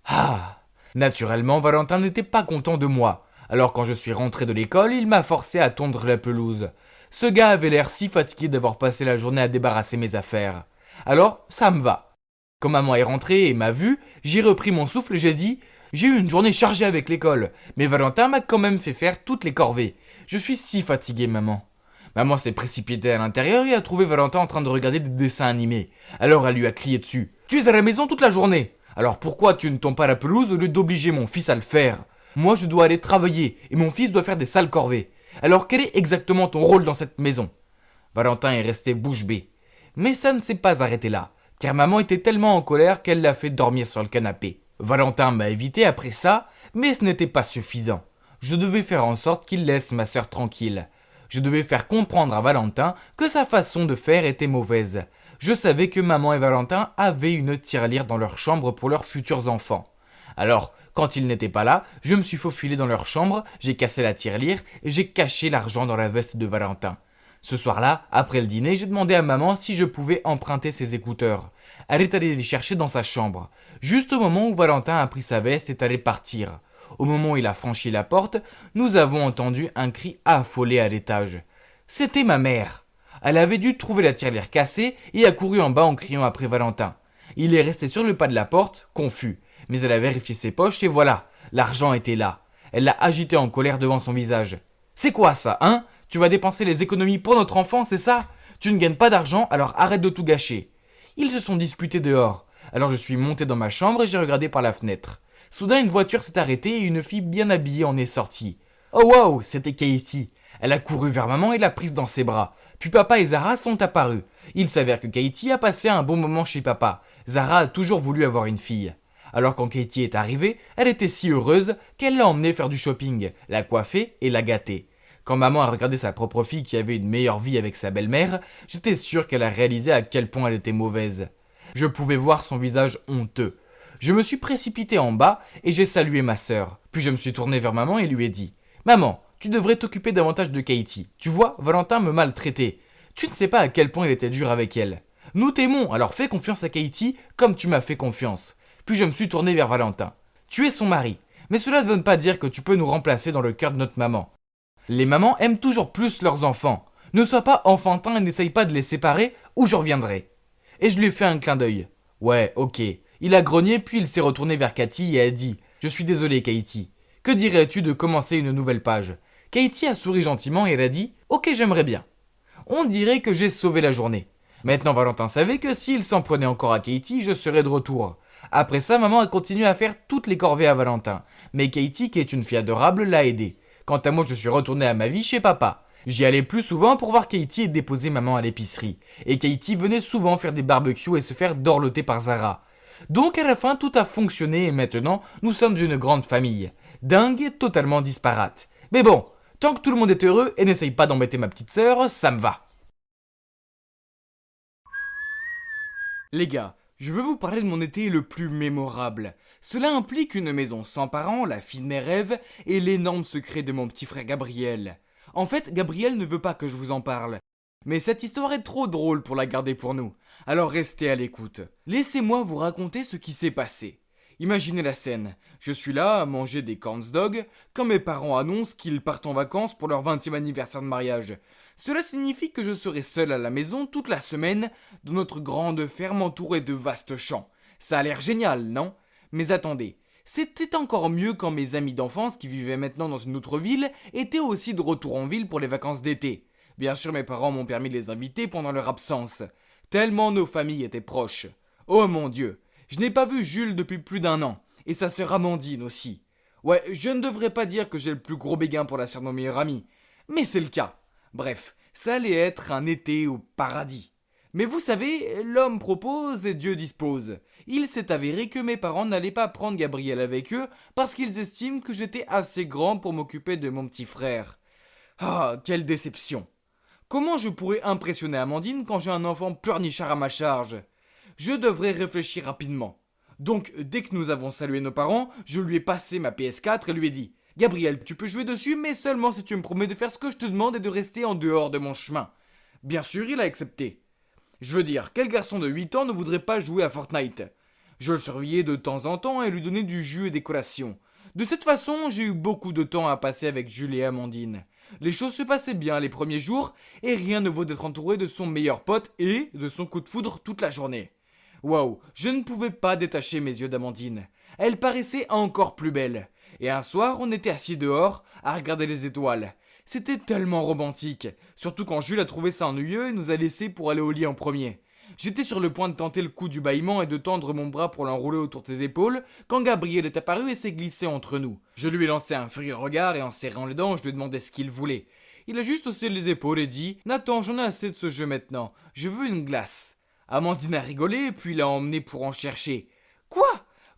Ah! Naturellement, Valentin n'était pas content de moi. Alors quand je suis rentré de l'école, il m'a forcé à tondre la pelouse. Ce gars avait l'air si fatigué d'avoir passé la journée à débarrasser mes affaires. Alors, ça me va. Quand maman est rentrée et m'a vu, j'ai repris mon souffle et j'ai dit « J'ai eu une journée chargée avec l'école, mais Valentin m'a quand même fait faire toutes les corvées. Je suis si fatigué, maman. » Maman s'est précipitée à l'intérieur et a trouvé Valentin en train de regarder des dessins animés. Alors elle lui a crié dessus « Tu es à la maison toute la journée. Alors pourquoi tu ne tonds pas la pelouse au lieu d'obliger mon fils à le faire ? Moi je dois aller travailler et mon fils doit faire des sales corvées. Alors quel est exactement ton rôle dans cette maison ?» Valentin est resté bouche bée. Mais ça ne s'est pas arrêté là, car maman était tellement en colère qu'elle l'a fait dormir sur le canapé. Valentin m'a évité après ça, mais ce n'était pas suffisant. Je devais faire en sorte qu'il laisse ma sœur tranquille. Je devais faire comprendre à Valentin que sa façon de faire était mauvaise. Je savais que maman et Valentin avaient une tirelire dans leur chambre pour leurs futurs enfants. Alors, quand ils n'étaient pas là, je me suis faufilé dans leur chambre, j'ai cassé la tirelire et j'ai caché l'argent dans la veste de Valentin. Ce soir-là, après le dîner, j'ai demandé à maman si je pouvais emprunter ses écouteurs. Elle est allée les chercher dans sa chambre. Juste au moment où Valentin a pris sa veste et est allé partir. Au moment où il a franchi la porte, nous avons entendu un cri affolé à l'étage. C'était ma mère. Elle avait dû trouver la tirelire cassée et a couru en bas en criant après Valentin. Il est resté sur le pas de la porte, confus. Mais elle a vérifié ses poches et voilà, l'argent était là. Elle l'a agité en colère devant son visage. « C'est quoi ça, hein ? Tu vas dépenser les économies pour notre enfant, c'est ça ? Tu ne gagnes pas d'argent, alors arrête de tout gâcher. » Ils se sont disputés dehors. Alors je suis monté dans ma chambre et j'ai regardé par la fenêtre. Soudain, une voiture s'est arrêtée et une fille bien habillée en est sortie. Oh waouh, c'était Katie. Elle a couru vers maman et l'a prise dans ses bras. Puis papa et Zara sont apparus. Il s'avère que Katie a passé un bon moment chez papa. Zara a toujours voulu avoir une fille. Alors quand Katie est arrivée, elle était si heureuse qu'elle l'a emmenée faire du shopping, l'a coiffée et l'a gâtée. Quand maman a regardé sa propre fille qui avait une meilleure vie avec sa belle-mère, j'étais sûr qu'elle a réalisé à quel point elle était mauvaise. Je pouvais voir son visage honteux. Je me suis précipité en bas et j'ai salué ma sœur. Puis je me suis tourné vers maman et lui ai dit « Maman, tu devrais t'occuper davantage de Katie. Tu vois, Valentin me maltraitait. Tu ne sais pas à quel point il était dur avec elle. Nous t'aimons, alors fais confiance à Katie comme tu m'as fait confiance. » Puis je me suis tourné vers Valentin. « Tu es son mari, mais cela ne veut pas dire que tu peux nous remplacer dans le cœur de notre maman. Les mamans aiment toujours plus leurs enfants. Ne sois pas enfantin et n'essaye pas de les séparer ou je reviendrai. » Et je lui ai fait un clin d'œil. « Ouais, ok. » Il a grogné puis il s'est retourné vers Cathy et a dit « Je suis désolé, Katie. Que dirais-tu de commencer une nouvelle page ?» Katie a souri gentiment et elle a dit « Ok, j'aimerais bien. » On dirait que j'ai sauvé la journée. Maintenant, Valentin savait que s'il s'en prenait encore à Katie, je serais de retour. Après ça, maman a continué à faire toutes les corvées à Valentin. Mais Katie, qui est une fille adorable, l'a aidé. Quant à moi, je suis retourné à ma vie chez papa. J'y allais plus souvent pour voir Katie et déposer maman à l'épicerie. Et Katie venait souvent faire des barbecues et se faire dorloter par Zara. Donc à la fin, tout a fonctionné et maintenant, nous sommes une grande famille. Dingue et totalement disparate. Mais bon, Tant que tout le monde est heureux et n'essaye pas d'embêter ma petite sœur, ça me va. Les gars, je veux vous parler de mon été le plus mémorable. Cela implique une maison sans parents, la fille de mes rêves, et l'énorme secret de mon petit frère Gabriel. En fait, Gabriel ne veut pas que je vous en parle. Mais cette histoire est trop drôle pour la garder pour nous. Alors restez à l'écoute. Laissez-moi vous raconter ce qui s'est passé. Imaginez la scène. Je suis là à manger des cornsdogs quand mes parents annoncent qu'ils partent en vacances pour leur 20e anniversaire de mariage. Cela signifie que je serai seul à la maison toute la semaine dans notre grande ferme entourée de vastes champs. Ça a l'air génial, non ? Mais attendez, c'était encore mieux quand mes amis d'enfance qui vivaient maintenant dans une autre ville étaient aussi de retour en ville pour les vacances d'été. Bien sûr, mes parents m'ont permis de les inviter pendant leur absence. Tellement nos familles étaient proches. Oh mon Dieu, je n'ai pas vu Jules depuis plus d'1 an, et sa sœur Amandine aussi. Ouais, je ne devrais pas dire que j'ai le plus gros béguin pour la sœur de mon meilleur ami, mais c'est le cas. Bref, ça allait être un été au paradis. Mais vous savez, l'homme propose et Dieu dispose. Il s'est avéré que mes parents n'allaient pas prendre Gabriel avec eux parce qu'ils estiment que j'étais assez grand pour m'occuper de mon petit frère. Ah, quelle déception. Comment je pourrais impressionner Amandine quand j'ai un enfant pleurnichard à ma charge ? Je devrais réfléchir rapidement. Donc, dès que nous avons salué nos parents, je lui ai passé ma PS4 et lui ai dit « Gabriel, tu peux jouer dessus, mais seulement si tu me promets de faire ce que je te demande et de rester en dehors de mon chemin. » Bien sûr, il a accepté. Je veux dire, quel garçon de 8 ans ne voudrait pas jouer à Fortnite ? Je le surveillais de temps en temps et lui donnais du jus et des collations. De cette façon, j'ai eu beaucoup de temps à passer avec Jules et Amandine. Les choses se passaient bien les premiers jours, et rien ne vaut d'être entouré de son meilleur pote et de son coup de foudre toute la journée. Waouh, je ne pouvais pas détacher mes yeux d'Amandine. Elle paraissait encore plus belle. Et un soir, on était assis dehors, à regarder les étoiles. C'était tellement romantique, surtout quand Jules a trouvé ça ennuyeux et nous a laissés pour aller au lit en premier. J'étais sur le point de tenter le coup du bâillement et de tendre mon bras pour l'enrouler autour de ses épaules, quand Gabriel est apparu et s'est glissé entre nous. Je lui ai lancé un furieux regard et en serrant les dents, je lui ai demandé ce qu'il voulait. Il a juste haussé les épaules et dit « Nathan, j'en ai assez de ce jeu maintenant, je veux une glace. » Amandine a rigolé, puis l'a emmené pour en chercher. Quoi ?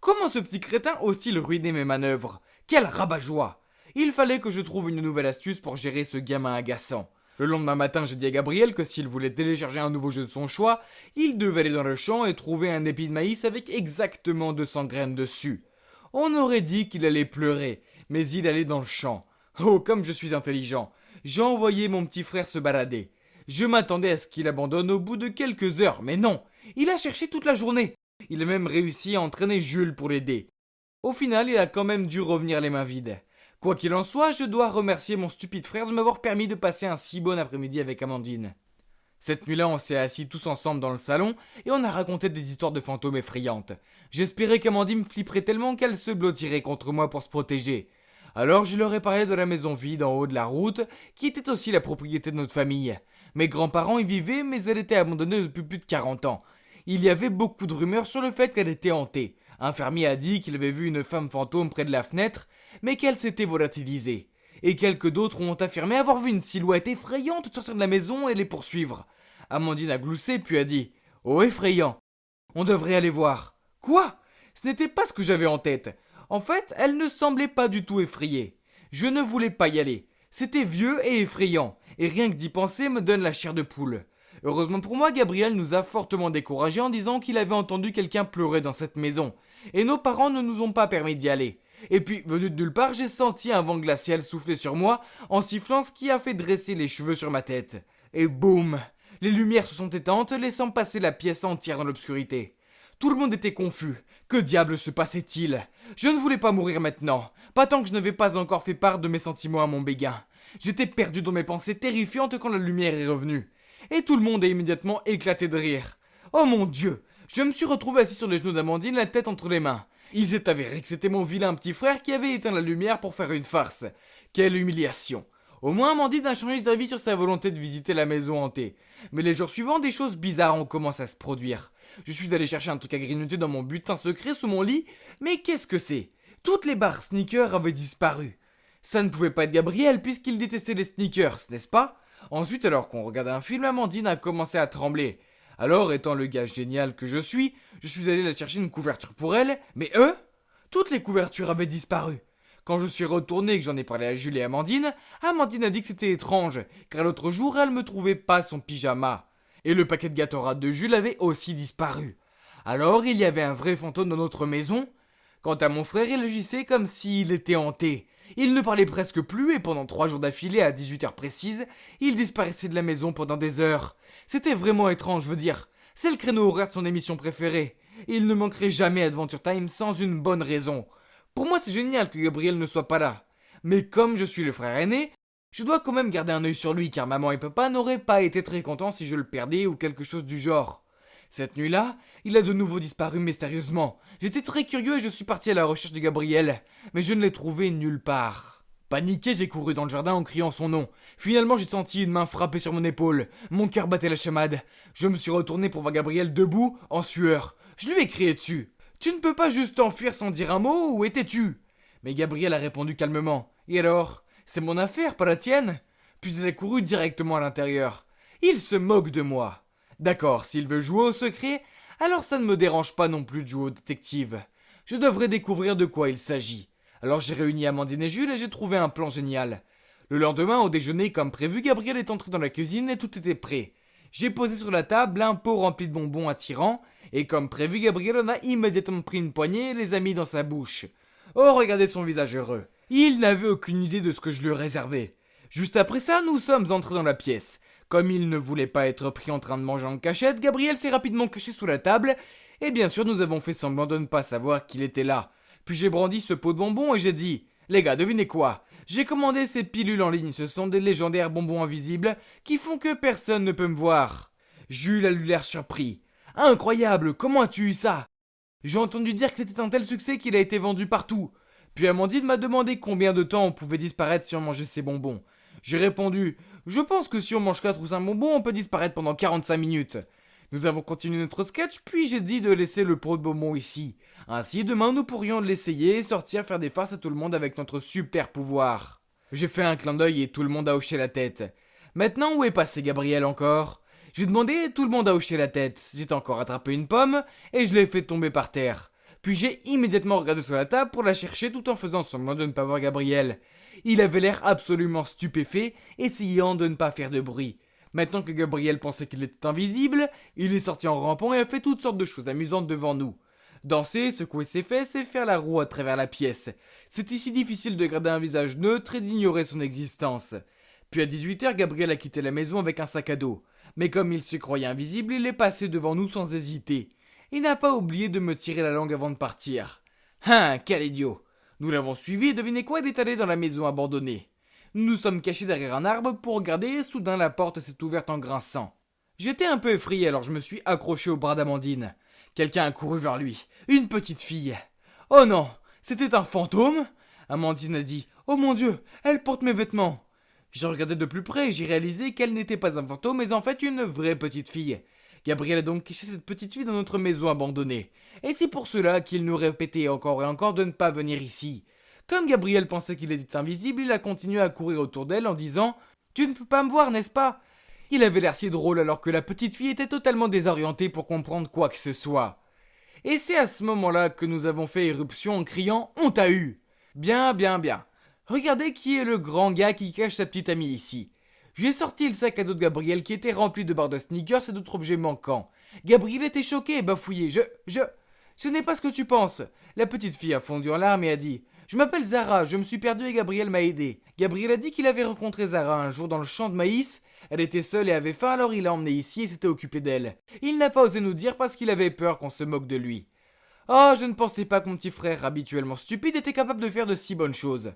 Comment ce petit crétin ose-t-il ruiner mes manœuvres ? Quel rabat-joie ! Il fallait que je trouve une nouvelle astuce pour gérer ce gamin agaçant. Le lendemain matin, j'ai dit à Gabriel que s'il voulait télécharger un nouveau jeu de son choix, il devait aller dans le champ et trouver un épi de maïs avec exactement 200 graines dessus. On aurait dit qu'il allait pleurer, mais il allait dans le champ. Oh, comme je suis intelligent. J'ai envoyé mon petit frère se balader. Je m'attendais à ce qu'il abandonne au bout de quelques heures, mais non. Il a cherché toute la journée. Il a même réussi à entraîner Jules pour l'aider. Au final, il a quand même dû revenir les mains vides. Quoi qu'il en soit, je dois remercier mon stupide frère de m'avoir permis de passer un si bon après-midi avec Amandine. Cette nuit-là, on s'est assis tous ensemble dans le salon et on a raconté des histoires de fantômes effrayantes. J'espérais qu'Amandine flipperait tellement qu'elle se blottirait contre moi pour se protéger. Alors je leur ai parlé de la maison vide en haut de la route, qui était aussi la propriété de notre famille. Mes grands-parents y vivaient, mais elle était abandonnée depuis plus de 40 ans. Il y avait beaucoup de rumeurs sur le fait qu'elle était hantée. Un fermier a dit qu'il avait vu une femme fantôme près de la fenêtre, mais qu'elle s'était volatilisée. Et quelques d'autres ont affirmé avoir vu une silhouette effrayante sortir de la maison et les poursuivre. Amandine a gloussé puis a dit « Oh effrayant, on devrait aller voir. » Quoi ? Ce n'était pas ce que j'avais en tête. En fait, elle ne semblait pas du tout effrayée. Je ne voulais pas y aller. C'était vieux et effrayant, et rien que d'y penser me donne la chair de poule. Heureusement pour moi, Gabriel nous a fortement découragés en disant qu'il avait entendu quelqu'un pleurer dans cette maison. Et nos parents ne nous ont pas permis d'y aller. Et puis, venu de nulle part, j'ai senti un vent glacial souffler sur moi en sifflant, ce qui a fait dresser les cheveux sur ma tête. Et boum ! Les lumières se sont éteintes, laissant passer la pièce entière dans l'obscurité. Tout le monde était confus. Que diable se passait-il ? Je ne voulais pas mourir maintenant, pas tant que je n'avais pas encore fait part de mes sentiments à mon béguin. J'étais perdu dans mes pensées terrifiantes quand la lumière est revenue. Et tout le monde a immédiatement éclaté de rire. Oh mon Dieu ! Je me suis retrouvé assis sur les genoux d'Amandine, la tête entre les mains. Il s'est avéré que c'était mon vilain petit frère qui avait éteint la lumière pour faire une farce. Quelle humiliation! Au moins Amandine a changé d'avis sur sa volonté de visiter la maison hantée. Mais les jours suivants, des choses bizarres ont commencé à se produire. Je suis allé chercher un truc à grignoter dans mon butin secret sous mon lit, mais qu'est-ce que c'est ? Toutes les barres sneakers avaient disparu. Ça ne pouvait pas être Gabriel puisqu'il détestait les sneakers, n'est-ce pas ? Ensuite, alors qu'on regardait un film, Amandine a commencé à trembler. Alors, étant le gars génial que je suis allé la chercher une couverture pour elle, mais toutes les couvertures avaient disparu. Quand je suis retourné et que j'en ai parlé à Jules et Amandine, Amandine a dit que c'était étrange, car l'autre jour elle me trouvait pas son pyjama. Et le paquet de gâteaux rats de Jules avait aussi disparu. Alors il y avait un vrai fantôme dans notre maison. Quant à mon frère, il agissait comme s'il était hanté. Il ne parlait presque plus et pendant 3 jours d'affilée à 18h précises, il disparaissait de la maison pendant des heures. C'était vraiment étrange, je veux dire. C'est le créneau horaire de son émission préférée. Il ne manquerait jamais Adventure Time sans une bonne raison. Pour moi, c'est génial que Gabriel ne soit pas là. Mais comme je suis le frère aîné, je dois quand même garder un œil sur lui car maman et papa n'auraient pas été très contents si je le perdais ou quelque chose du genre. Cette nuit-là, il a de nouveau disparu mystérieusement. J'étais très curieux et je suis parti à la recherche de Gabriel, mais je ne l'ai trouvé nulle part. Paniqué, j'ai couru dans le jardin en criant son nom. Finalement, j'ai senti une main frapper sur mon épaule. Mon cœur battait la chamade. Je me suis retourné pour voir Gabriel debout, en sueur. Je lui ai crié dessus. « Tu ne peux pas juste t'enfuir sans dire un mot, où étais-tu » Mais Gabriel a répondu calmement. « Et alors ? C'est mon affaire, pas la tienne ?» Puis elle a couru directement à l'intérieur. Il se moque de moi. D'accord, s'il veut jouer au secret, alors ça ne me dérange pas non plus de jouer au détective. Je devrais découvrir de quoi il s'agit. Alors j'ai réuni Amandine et Jules et j'ai trouvé un plan génial. Le lendemain, au déjeuner, comme prévu, Gabriel est entré dans la cuisine et tout était prêt. J'ai posé sur la table un pot rempli de bonbons attirants, et comme prévu, Gabriel en a immédiatement pris une poignée et les a mis dans sa bouche. Oh, regardez son visage heureux. Il n'avait aucune idée de ce que je lui réservais. Juste après ça, nous sommes entrés dans la pièce. Comme il ne voulait pas être pris en train de manger en cachette, Gabriel s'est rapidement caché sous la table, et bien sûr nous avons fait semblant de ne pas savoir qu'il était là. Puis j'ai brandi ce pot de bonbons et j'ai dit « Les gars, devinez quoi ? J'ai commandé ces pilules en ligne, ce sont des légendaires bonbons invisibles qui font que personne ne peut me voir. » Jules a eu l'air surpris. « Incroyable, comment as-tu eu ça ? J'ai entendu dire que c'était un tel succès qu'il a été vendu partout. » Puis Amandine m'a demandé combien de temps on pouvait disparaître si on mangeait ces bonbons. J'ai répondu « Je pense que si on mange 4 ou 5 bonbons, on peut disparaître pendant 45 minutes. » Nous avons continué notre sketch, puis j'ai dit de laisser le pot de bonbons ici. Ainsi, demain, nous pourrions l'essayer et sortir faire des farces à tout le monde avec notre super pouvoir. J'ai fait un clin d'œil et tout le monde a hoché la tête. Maintenant, où est passé Gabriel encore ? J'ai demandé et tout le monde a hoché la tête. J'ai encore attrapé une pomme et je l'ai fait tomber par terre. Puis j'ai immédiatement regardé sur la table pour la chercher tout en faisant semblant de ne pas voir Gabriel. Il avait l'air absolument stupéfait, essayant de ne pas faire de bruit. Maintenant que Gabriel pensait qu'il était invisible, il est sorti en rampant et a fait toutes sortes de choses amusantes devant nous. Danser, secouer ses fesses et faire la roue à travers la pièce. C'était si difficile de garder un visage neutre et d'ignorer son existence. Puis à 18h, Gabriel a quitté la maison avec un sac à dos. Mais comme il se croyait invisible, il est passé devant nous sans hésiter. Il n'a pas oublié de me tirer la langue avant de partir. Hein, quel idiot! Nous l'avons suivi et devinez quoi, il est allé dans la maison abandonnée. Nous nous sommes cachés derrière un arbre pour regarder et soudain la porte s'est ouverte en grinçant. J'étais un peu effrayé alors je me suis accroché au bras d'Amandine. Quelqu'un a couru vers lui. Une petite fille. Oh non, c'était un fantôme ? Amandine a dit. Oh mon Dieu, elle porte mes vêtements. J'ai regardé de plus près et j'ai réalisé qu'elle n'était pas un fantôme mais en fait une vraie petite fille. Gabriel a donc caché cette petite fille dans notre maison abandonnée. Et c'est pour cela qu'il nous répétait encore et encore de ne pas venir ici. Comme Gabriel pensait qu'il était invisible, il a continué à courir autour d'elle en disant « Tu ne peux pas me voir, n'est-ce pas ?» Il avait l'air si drôle alors que la petite fille était totalement désorientée pour comprendre quoi que ce soit. Et c'est à ce moment-là que nous avons fait éruption en criant « On t'a eu !» Bien, bien, bien. Regardez qui est le grand gars qui cache sa petite amie ici. J'ai sorti le sac à dos de Gabriel qui était rempli de barres de sneakers et d'autres objets manquants. Gabriel était choqué et bafouillé. Ce n'est pas ce que tu penses. La petite fille a fondu en larmes et a dit « Je m'appelle Zara, je me suis perdu et Gabriel m'a aidé. » Gabriel a dit qu'il avait rencontré Zara un jour dans le champ de maïs. Elle était seule et avait faim alors il l'a emmenée ici et s'était occupé d'elle. Il n'a pas osé nous dire parce qu'il avait peur qu'on se moque de lui. Oh, je ne pensais pas que mon petit frère, habituellement stupide, était capable de faire de si bonnes choses.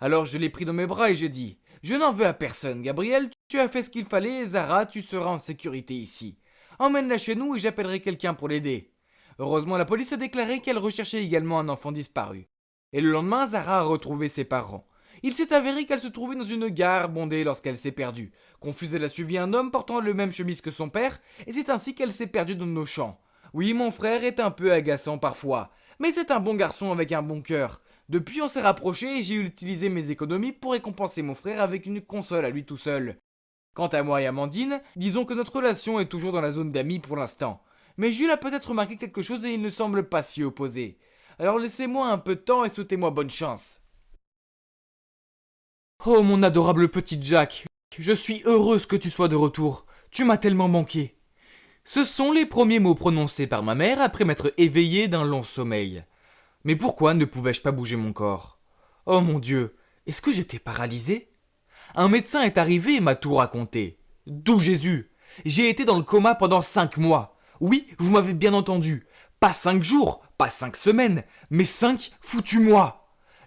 Alors je l'ai pris dans mes bras et j'ai dit « Je n'en veux à personne, Gabriel, tu as fait ce qu'il fallait et Zara, tu seras en sécurité ici. Emmène-la chez nous et j'appellerai quelqu'un pour l'aider. » Heureusement, la police a déclaré qu'elle recherchait également un enfant disparu. Et le lendemain, Zara a retrouvé ses parents. Il s'est avéré qu'elle se trouvait dans une gare bondée lorsqu'elle s'est perdue. Confuse, elle a suivi un homme portant le même chemise que son père, et c'est ainsi qu'elle s'est perdue dans nos champs. Oui, mon frère est un peu agaçant parfois, mais c'est un bon garçon avec un bon cœur. Depuis, on s'est rapprochés et j'ai utilisé mes économies pour récompenser mon frère avec une console à lui tout seul. Quant à moi et Amandine, disons que notre relation est toujours dans la zone d'amis pour l'instant. Mais Jules a peut-être remarqué quelque chose et il ne semble pas s'y opposer. Alors laissez-moi un peu de temps et souhaitez-moi bonne chance. Oh mon adorable petit Jack, je suis heureuse que tu sois de retour. Tu m'as tellement manqué. Ce sont les premiers mots prononcés par ma mère après m'être éveillé d'un long sommeil. Mais pourquoi ne pouvais-je pas bouger mon corps? Oh mon Dieu, est-ce que j'étais paralysé? Un médecin est arrivé et m'a tout raconté. D'où Jésus? J'ai été dans le coma pendant 5 mois. Oui, vous m'avez bien entendu. Pas 5 jours, pas 5 semaines, mais 5 foutus mois.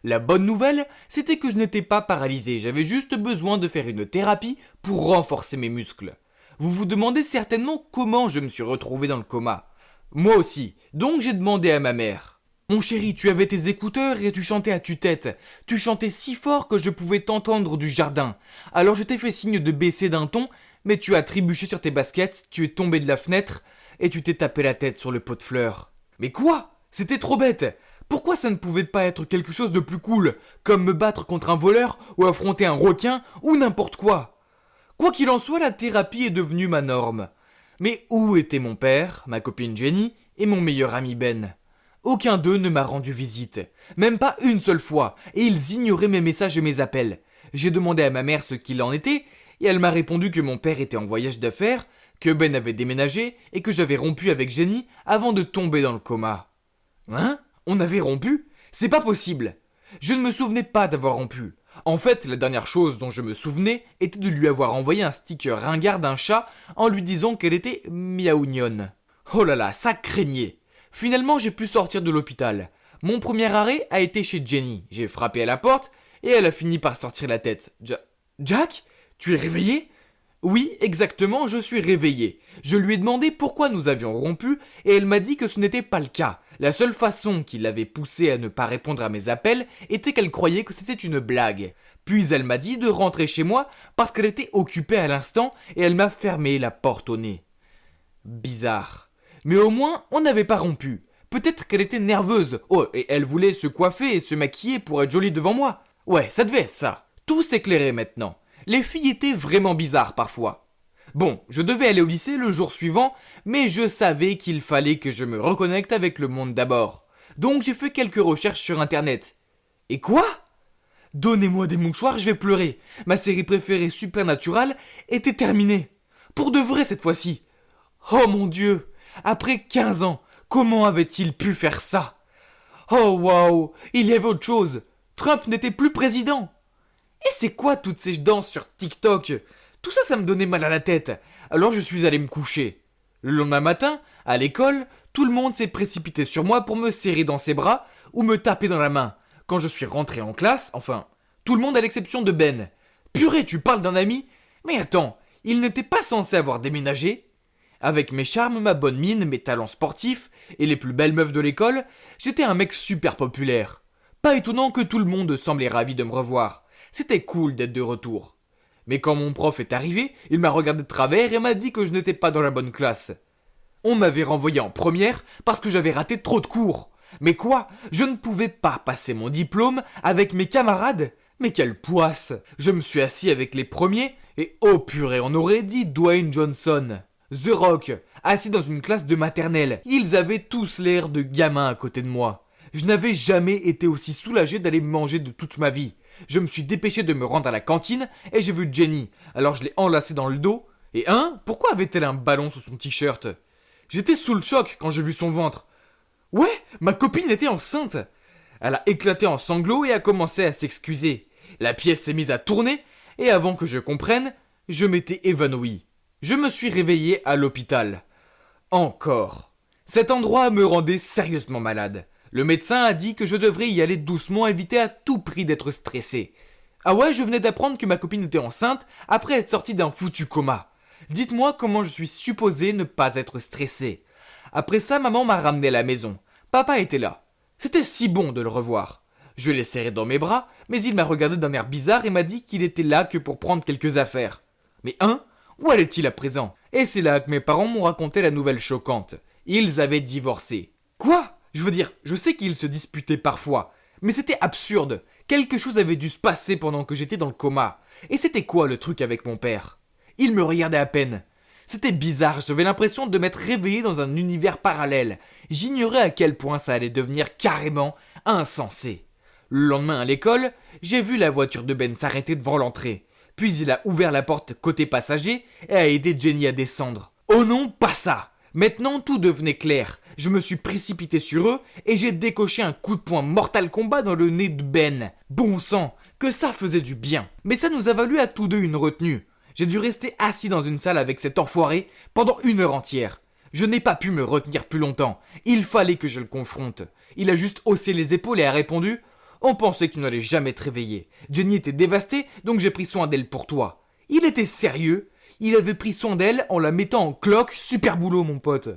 La bonne nouvelle, c'était que je n'étais pas paralysé, j'avais juste besoin de faire une thérapie pour renforcer mes muscles. Vous vous demandez certainement comment je me suis retrouvé dans le coma. Moi aussi, donc j'ai demandé à ma mère. Mon chéri, tu avais tes écouteurs et tu chantais à tue-tête. Tu chantais si fort que je pouvais t'entendre du jardin. Alors je t'ai fait signe de baisser d'un ton, mais tu as trébuché sur tes baskets, tu es tombé de la fenêtre et tu t'es tapé la tête sur le pot de fleurs. Mais quoi? C'était trop bête! Pourquoi ça ne pouvait pas être quelque chose de plus cool, comme me battre contre un voleur ou affronter un requin ou n'importe quoi? Quoi qu'il en soit, la thérapie est devenue ma norme. Mais où étaient mon père, ma copine Jenny et mon meilleur ami Ben? Aucun d'eux ne m'a rendu visite, même pas une seule fois, et ils ignoraient mes messages et mes appels. J'ai demandé à ma mère ce qu'il en était, et elle m'a répondu que mon père était en voyage d'affaires, que Ben avait déménagé et que j'avais rompu avec Jenny avant de tomber dans le coma. Hein? On avait rompu? C'est pas possible. Je ne me souvenais pas d'avoir rompu. En fait, la dernière chose dont je me souvenais était de lui avoir envoyé un sticker ringard d'un chat en lui disant qu'elle était miaougnonne. Oh là là, ça craignait. Finalement, j'ai pu sortir de l'hôpital. Mon premier arrêt a été chez Jenny. J'ai frappé à la porte et elle a fini par sortir la tête. Jack? Tu es réveillé? Oui, exactement, je suis réveillé. Je lui ai demandé pourquoi nous avions rompu et elle m'a dit que ce n'était pas le cas. La seule façon qui l'avait poussée à ne pas répondre à mes appels était qu'elle croyait que c'était une blague. Puis elle m'a dit de rentrer chez moi parce qu'elle était occupée à l'instant et elle m'a fermé la porte au nez. Bizarre. Mais au moins, on n'avait pas rompu. Peut-être qu'elle était nerveuse. Oh, et elle voulait se coiffer et se maquiller pour être jolie devant moi. Ouais, ça devait être ça. Tout s'éclairait maintenant. Les filles étaient vraiment bizarres parfois. Bon, je devais aller au lycée le jour suivant, mais je savais qu'il fallait que je me reconnecte avec le monde d'abord. Donc j'ai fait quelques recherches sur internet. Et quoi? Donnez-moi des mouchoirs, je vais pleurer. Ma série préférée Supernatural était terminée. Pour de vrai cette fois-ci. Oh mon Dieu! Après 15 ans, comment avait-il pu faire ça? Oh waouh! Il y avait autre chose. Trump n'était plus président. Et c'est quoi toutes ces danses sur TikTok? Tout ça, ça me donnait mal à la tête. Alors je suis allé me coucher. Le lendemain matin, à l'école, tout le monde s'est précipité sur moi pour me serrer dans ses bras ou me taper dans la main. Quand je suis rentré en classe, enfin, tout le monde à l'exception de Ben. Purée, tu parles d'un ami? Mais attends, il n'était pas censé avoir déménagé? Avec mes charmes, ma bonne mine, mes talents sportifs et les plus belles meufs de l'école, j'étais un mec super populaire. Pas étonnant que tout le monde semblait ravi de me revoir. C'était cool d'être de retour. Mais quand mon prof est arrivé, il m'a regardé de travers et m'a dit que je n'étais pas dans la bonne classe. On m'avait renvoyé en première parce que j'avais raté trop de cours. Mais quoi? Je ne pouvais pas passer mon diplôme avec mes camarades? Mais quelle poisse! Je me suis assis avec les premiers et oh purée, on aurait dit Dwayne Johnson. The Rock, assis dans une classe de maternelle. Ils avaient tous l'air de gamins à côté de moi. Je n'avais jamais été aussi soulagé d'aller manger de toute ma vie. Je me suis dépêché de me rendre à la cantine et j'ai vu Jenny. Alors je l'ai enlacée dans le dos. Et pourquoi avait-elle un ballon sous son t-shirt? J'étais sous le choc quand j'ai vu son ventre. Ouais, ma copine était enceinte. Elle a éclaté en sanglots et a commencé à s'excuser. La pièce s'est mise à tourner et avant que je comprenne, je m'étais évanoui. Je me suis réveillé à l'hôpital. Encore. Cet endroit me rendait sérieusement malade. Le médecin a dit que je devrais y aller doucement, éviter à tout prix d'être stressé. Ah ouais, je venais d'apprendre que ma copine était enceinte après être sortie d'un foutu coma. Dites-moi comment je suis supposé ne pas être stressé. Après ça, maman m'a ramené à la maison. Papa était là. C'était si bon de le revoir. Je l'ai serré dans mes bras, mais il m'a regardé d'un air bizarre et m'a dit qu'il était là que pour prendre quelques affaires. Mais où allait-il à présent? Et c'est là que mes parents m'ont raconté la nouvelle choquante. Ils avaient divorcé. Quoi? Je veux dire, je sais qu'ils se disputaient parfois, mais c'était absurde. Quelque chose avait dû se passer pendant que j'étais dans le coma. Et c'était quoi le truc avec mon père? Il me regardait à peine. C'était bizarre, j'avais l'impression de m'être réveillé dans un univers parallèle. J'ignorais à quel point ça allait devenir carrément insensé. Le lendemain à l'école, j'ai vu la voiture de Ben s'arrêter devant l'entrée. Puis il a ouvert la porte côté passager et a aidé Jenny à descendre. Oh non, pas ça! Maintenant tout devenait clair. Je me suis précipité sur eux et j'ai décoché un coup de poing Mortal Kombat dans le nez de Ben. Bon sang, que ça faisait du bien. Mais ça nous a valu à tous deux une retenue. J'ai dû rester assis dans une salle avec cet enfoiré pendant 1 heure entière. Je n'ai pas pu me retenir plus longtemps. Il fallait que je le confronte. Il a juste haussé les épaules et a répondu « On pensait que tu n'allais jamais te réveiller. Jenny était dévastée, donc j'ai pris soin d'elle pour toi. » Il était sérieux. Il avait pris soin d'elle en la mettant en cloque. Super boulot, mon pote.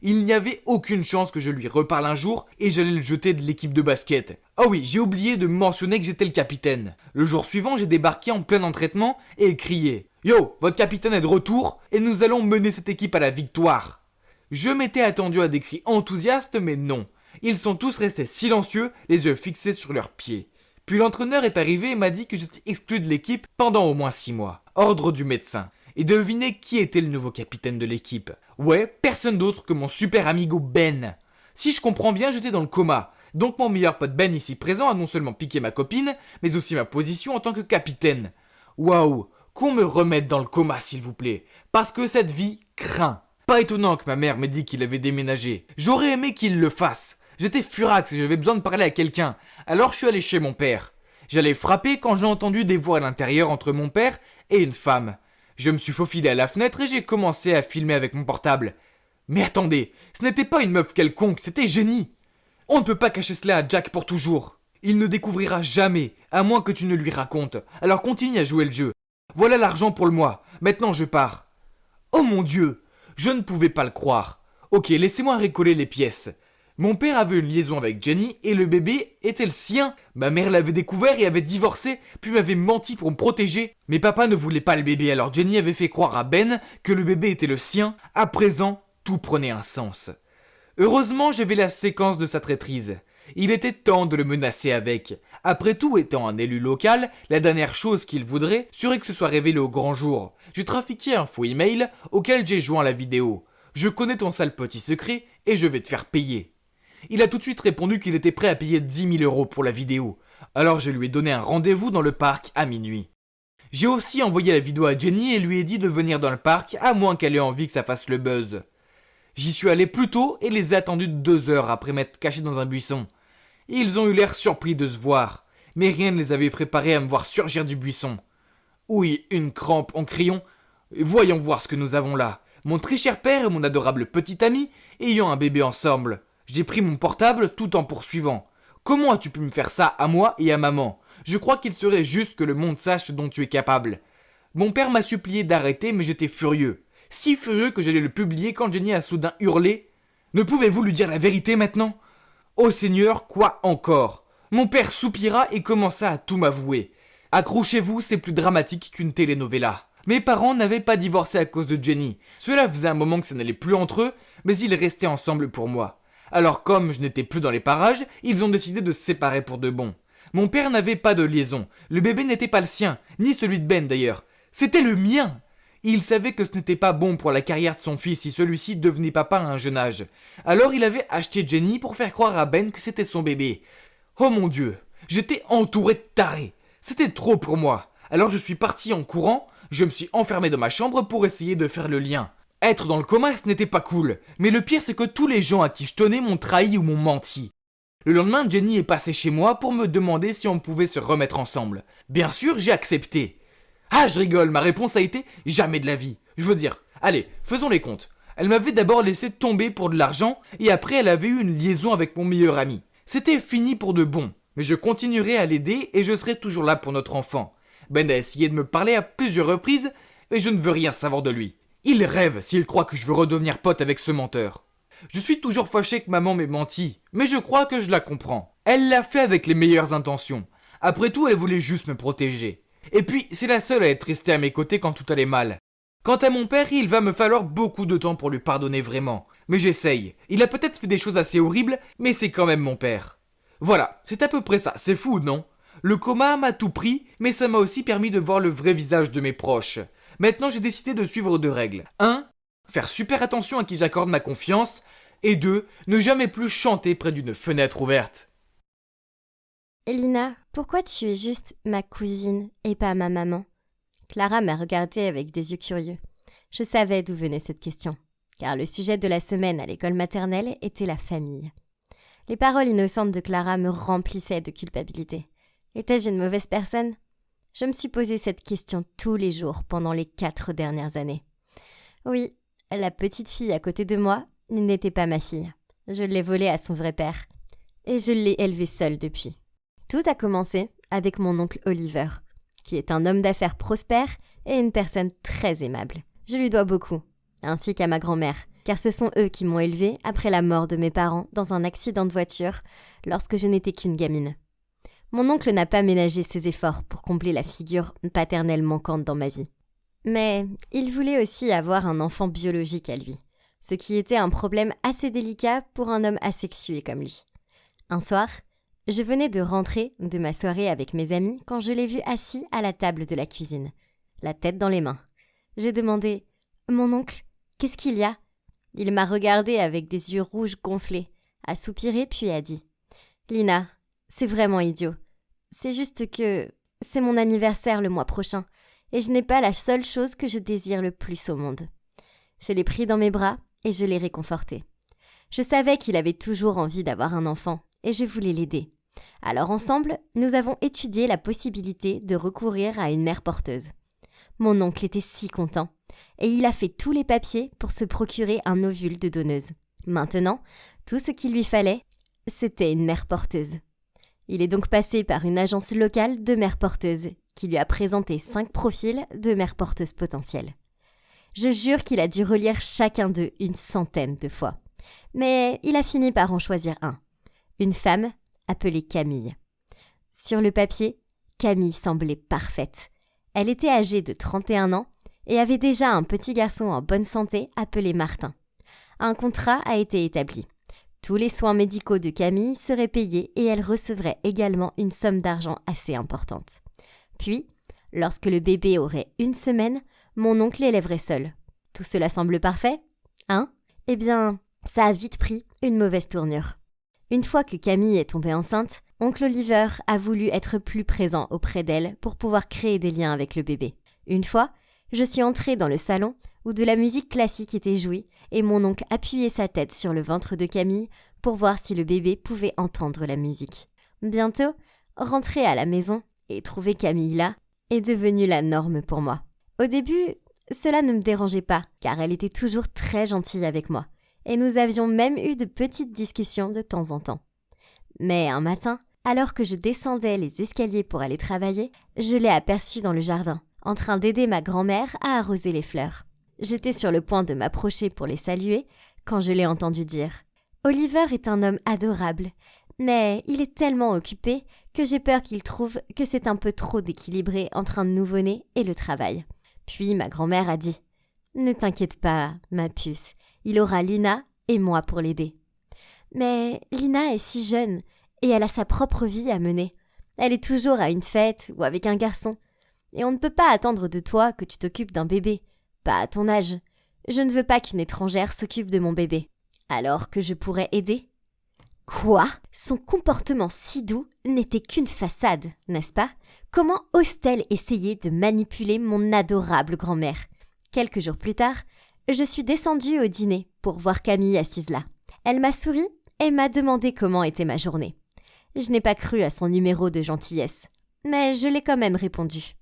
Il n'y avait aucune chance que je lui reparle un jour et j'allais le jeter de l'équipe de basket. Ah oui, j'ai oublié de mentionner que j'étais le capitaine. Le jour suivant, j'ai débarqué en plein entraînement et crié « Yo, votre capitaine est de retour et nous allons mener cette équipe à la victoire !» Je m'étais attendu à des cris enthousiastes, mais non. Ils sont tous restés silencieux, les yeux fixés sur leurs pieds. Puis l'entraîneur est arrivé et m'a dit que j'étais exclu de l'équipe pendant au moins 6 mois. Ordre du médecin. Et devinez qui était le nouveau capitaine de l'équipe. Ouais, personne d'autre que mon super amigo Ben. Si je comprends bien, j'étais dans le coma. Donc mon meilleur pote Ben ici présent a non seulement piqué ma copine, mais aussi ma position en tant que capitaine. Waouh, qu'on me remette dans le coma s'il vous plaît. Parce que cette vie craint. Pas étonnant que ma mère m'ait dit qu'il avait déménagé. J'aurais aimé qu'il le fasse. J'étais furax et j'avais besoin de parler à quelqu'un. Alors je suis allé chez mon père. J'allais frapper quand j'ai entendu des voix à l'intérieur entre mon père et une femme. Je me suis faufilé à la fenêtre et j'ai commencé à filmer avec mon portable. Mais attendez, ce n'était pas une meuf quelconque, c'était Jenny. On ne peut pas cacher cela à Jack pour toujours. Il ne découvrira jamais, à moins que tu ne lui racontes. Alors continue à jouer le jeu. Voilà l'argent pour le mois. Maintenant je pars. Oh mon Dieu, je ne pouvais pas le croire. Ok, laissez-moi récoller les pièces. Mon père avait une liaison avec Jenny et le bébé était le sien. Ma mère l'avait découvert et avait divorcé, puis m'avait menti pour me protéger. Mais papa ne voulait pas le bébé, alors Jenny avait fait croire à Ben que le bébé était le sien. À présent, tout prenait un sens. Heureusement, j'avais la séquence de sa traîtrise. Il était temps de le menacer avec. Après tout, étant un élu local, la dernière chose qu'il voudrait serait que ce soit révélé au grand jour. Je trafiquais un faux email auquel j'ai joint la vidéo. Je connais ton sale petit secret et je vais te faire payer. Il a tout de suite répondu qu'il était prêt à payer 10 000 € pour la vidéo. Alors je lui ai donné un rendez-vous dans le parc à minuit. J'ai aussi envoyé la vidéo à Jenny et lui ai dit de venir dans le parc à moins qu'elle ait envie que ça fasse le buzz. J'y suis allé plus tôt et les ai attendus 2 heures après m'être caché dans un buisson. Ils ont eu l'air surpris de se voir, mais rien ne les avait préparés à me voir surgir du buisson. Oui, une crampe en criant « Voyons voir ce que nous avons là. Mon très cher père et mon adorable petit ami ayant un bébé ensemble. » J'ai pris mon portable tout en poursuivant. Comment as-tu pu me faire ça à moi et à maman? Je crois qu'il serait juste que le monde sache ce dont tu es capable. Mon père m'a supplié d'arrêter, mais j'étais furieux. Si furieux que j'allais le publier quand Jenny a soudain hurlé. Ne pouvez-vous lui dire la vérité maintenant? Oh Seigneur, quoi encore? Mon père soupira et commença à tout m'avouer. Accrochez-vous, c'est plus dramatique qu'une telenovela. Mes parents n'avaient pas divorcé à cause de Jenny. Cela faisait un moment que ça n'allait plus entre eux, mais ils restaient ensemble pour moi. Alors comme je n'étais plus dans les parages, ils ont décidé de se séparer pour de bon. Mon père n'avait pas de liaison. Le bébé n'était pas le sien, ni celui de Ben d'ailleurs. C'était le mien. Il savait que ce n'était pas bon pour la carrière de son fils si celui-ci devenait papa à un jeune âge. Alors il avait acheté Jenny pour faire croire à Ben que c'était son bébé. Oh mon Dieu, j'étais entouré de tarés. C'était trop pour moi. Alors je suis parti en courant, je me suis enfermé dans ma chambre pour essayer de faire le lien. Être dans le coma, ce n'était pas cool. Mais le pire, c'est que tous les gens à qui je tenais m'ont trahi ou m'ont menti. Le lendemain, Jenny est passée chez moi pour me demander si on pouvait se remettre ensemble. Bien sûr, j'ai accepté. Ah, je rigole, ma réponse a été « jamais de la vie ». Je veux dire, allez, faisons les comptes. Elle m'avait d'abord laissé tomber pour de l'argent et après elle avait eu une liaison avec mon meilleur ami. C'était fini pour de bon. Mais je continuerai à l'aider et je serai toujours là pour notre enfant. Ben a essayé de me parler à plusieurs reprises, mais je ne veux rien savoir de lui. Il rêve s'il croit que je veux redevenir pote avec ce menteur. Je suis toujours fâché que maman m'ait menti, mais je crois que je la comprends. Elle l'a fait avec les meilleures intentions. Après tout, elle voulait juste me protéger. Et puis, c'est la seule à être restée à mes côtés quand tout allait mal. Quant à mon père, il va me falloir beaucoup de temps pour lui pardonner vraiment. Mais j'essaye. Il a peut-être fait des choses assez horribles, mais c'est quand même mon père. Voilà, c'est à peu près ça. C'est fou, non? Le coma m'a tout pris, mais ça m'a aussi permis de voir le vrai visage de mes proches. Maintenant, j'ai décidé de suivre 2 règles. 1. Faire super attention à qui j'accorde ma confiance. Et 2. Ne jamais plus chanter près d'une fenêtre ouverte. Lina, pourquoi tu es juste ma cousine et pas ma maman ? Clara m'a regardée avec des yeux curieux. Je savais d'où venait cette question, car le sujet de la semaine à l'école maternelle était la famille. Les paroles innocentes de Clara me remplissaient de culpabilité. Étais-je une mauvaise personne ? Je me suis posé cette question tous les jours pendant les 4 dernières années. Oui, la petite fille à côté de moi n'était pas ma fille. Je l'ai volée à son vrai père. Et je l'ai élevée seule depuis. Tout a commencé avec mon oncle Oliver, qui est un homme d'affaires prospère et une personne très aimable. Je lui dois beaucoup, ainsi qu'à ma grand-mère, car ce sont eux qui m'ont élevée après la mort de mes parents dans un accident de voiture lorsque je n'étais qu'une gamine. Mon oncle n'a pas ménagé ses efforts pour combler la figure paternelle manquante dans ma vie. Mais il voulait aussi avoir un enfant biologique à lui, ce qui était un problème assez délicat pour un homme asexué comme lui. Un soir, je venais de rentrer de ma soirée avec mes amis quand je l'ai vu assis à la table de la cuisine, la tête dans les mains. J'ai demandé « Mon oncle, qu'est-ce qu'il y a ?» Il m'a regardé avec des yeux rouges gonflés, a soupiré puis a dit « Lina, c'est vraiment idiot. C'est juste que c'est mon anniversaire le mois prochain et je n'ai pas la seule chose que je désire le plus au monde. » Je l'ai pris dans mes bras et je l'ai réconforté. Je savais qu'il avait toujours envie d'avoir un enfant et je voulais l'aider. Alors ensemble, nous avons étudié la possibilité de recourir à une mère porteuse. Mon oncle était si content et il a fait tous les papiers pour se procurer un ovule de donneuse. Maintenant, tout ce qu'il lui fallait, c'était une mère porteuse. Il est donc passé par une agence locale de mères porteuses qui lui a présenté 5 profils de mères porteuses potentielles. Je jure qu'il a dû relire chacun d'eux une centaine de fois. Mais il a fini par en choisir un. Une femme appelée Camille. Sur le papier, Camille semblait parfaite. Elle était âgée de 31 ans et avait déjà un petit garçon en bonne santé appelé Martin. Un contrat a été établi. Tous les soins médicaux de Camille seraient payés et elle recevrait également une somme d'argent assez importante. Puis, lorsque le bébé aurait 1 semaine, mon oncle l'élèverait seul. Tout cela semble parfait, hein ? Eh bien, ça a vite pris une mauvaise tournure. Une fois que Camille est tombée enceinte, oncle Oliver a voulu être plus présent auprès d'elle pour pouvoir créer des liens avec le bébé. Une fois, je suis entrée dans le salon où de la musique classique était jouée et mon oncle appuyait sa tête sur le ventre de Camille pour voir si le bébé pouvait entendre la musique. Bientôt, rentrer à la maison et trouver Camille là est devenu la norme pour moi. Au début, cela ne me dérangeait pas car elle était toujours très gentille avec moi. Et nous avions même eu de petites discussions de temps en temps. Mais un matin, alors que je descendais les escaliers pour aller travailler, je l'ai aperçue dans le jardin, en train d'aider ma grand-mère à arroser les fleurs. J'étais sur le point de m'approcher pour les saluer quand je l'ai entendu dire « Oliver est un homme adorable, mais il est tellement occupé que j'ai peur qu'il trouve que c'est un peu trop déséquilibré entre un nouveau-né et le travail. » Puis ma grand-mère a dit « Ne t'inquiète pas, ma puce. Il aura Lina et moi pour l'aider. » Mais Lina est si jeune et elle a sa propre vie à mener. Elle est toujours à une fête ou avec un garçon. Et on ne peut pas attendre de toi que tu t'occupes d'un bébé. Pas à ton âge. Je ne veux pas qu'une étrangère s'occupe de mon bébé. Alors que je pourrais aider. Quoi ? Son comportement si doux n'était qu'une façade, n'est-ce pas ? Comment ose-t-elle essayer de manipuler mon adorable grand-mère ? Quelques jours plus tard, je suis descendue au dîner pour voir Camille assise là. Elle m'a souri et m'a demandé comment était ma journée. Je n'ai pas cru à son numéro de gentillesse, mais je l'ai quand même répondu.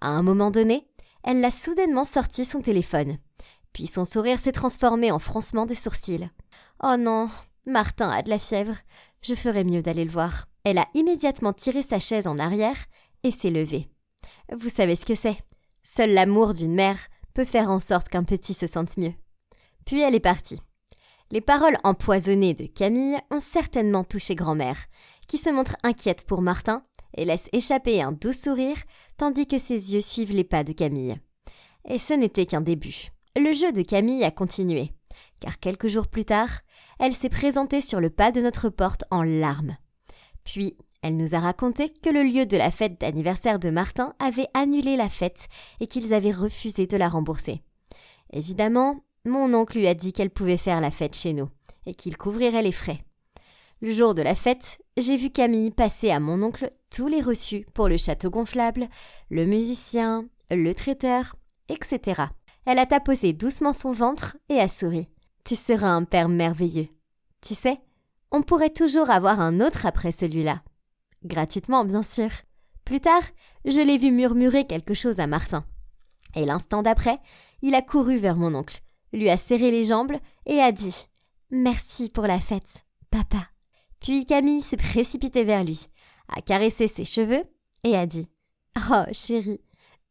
À un moment donné, elle a soudainement sorti son téléphone. Puis son sourire s'est transformé en froncement de sourcils. « Oh non, Martin a de la fièvre. Je ferais mieux d'aller le voir. » Elle a immédiatement tiré sa chaise en arrière et s'est levée. Vous savez ce que c'est ? Seul l'amour d'une mère peut faire en sorte qu'un petit se sente mieux. Puis elle est partie. Les paroles empoisonnées de Camille ont certainement touché grand-mère, qui se montre inquiète pour Martin et laisse échapper un doux sourire, tandis que ses yeux suivent les pas de Camille. Et ce n'était qu'un début. Le jeu de Camille a continué, car quelques jours plus tard, elle s'est présentée sur le pas de notre porte en larmes. Puis, elle nous a raconté que le lieu de la fête d'anniversaire de Martin avait annulé la fête et qu'ils avaient refusé de la rembourser. Évidemment, mon oncle lui a dit qu'elle pouvait faire la fête chez nous et qu'il couvrirait les frais. Le jour de la fête, j'ai vu Camille passer à mon oncle tous les reçus pour le château gonflable, le musicien, le traiteur, etc. Elle a tapoté doucement son ventre et a souri. Tu seras un père merveilleux. Tu sais, on pourrait toujours avoir un autre après celui-là. Gratuitement, bien sûr. Plus tard, je l'ai vu murmurer quelque chose à Martin. Et l'instant d'après, il a couru vers mon oncle, lui a serré les jambes et a dit « Merci pour la fête, papa ». Puis Camille s'est précipitée vers lui, a caressé ses cheveux et a dit « Oh, chérie,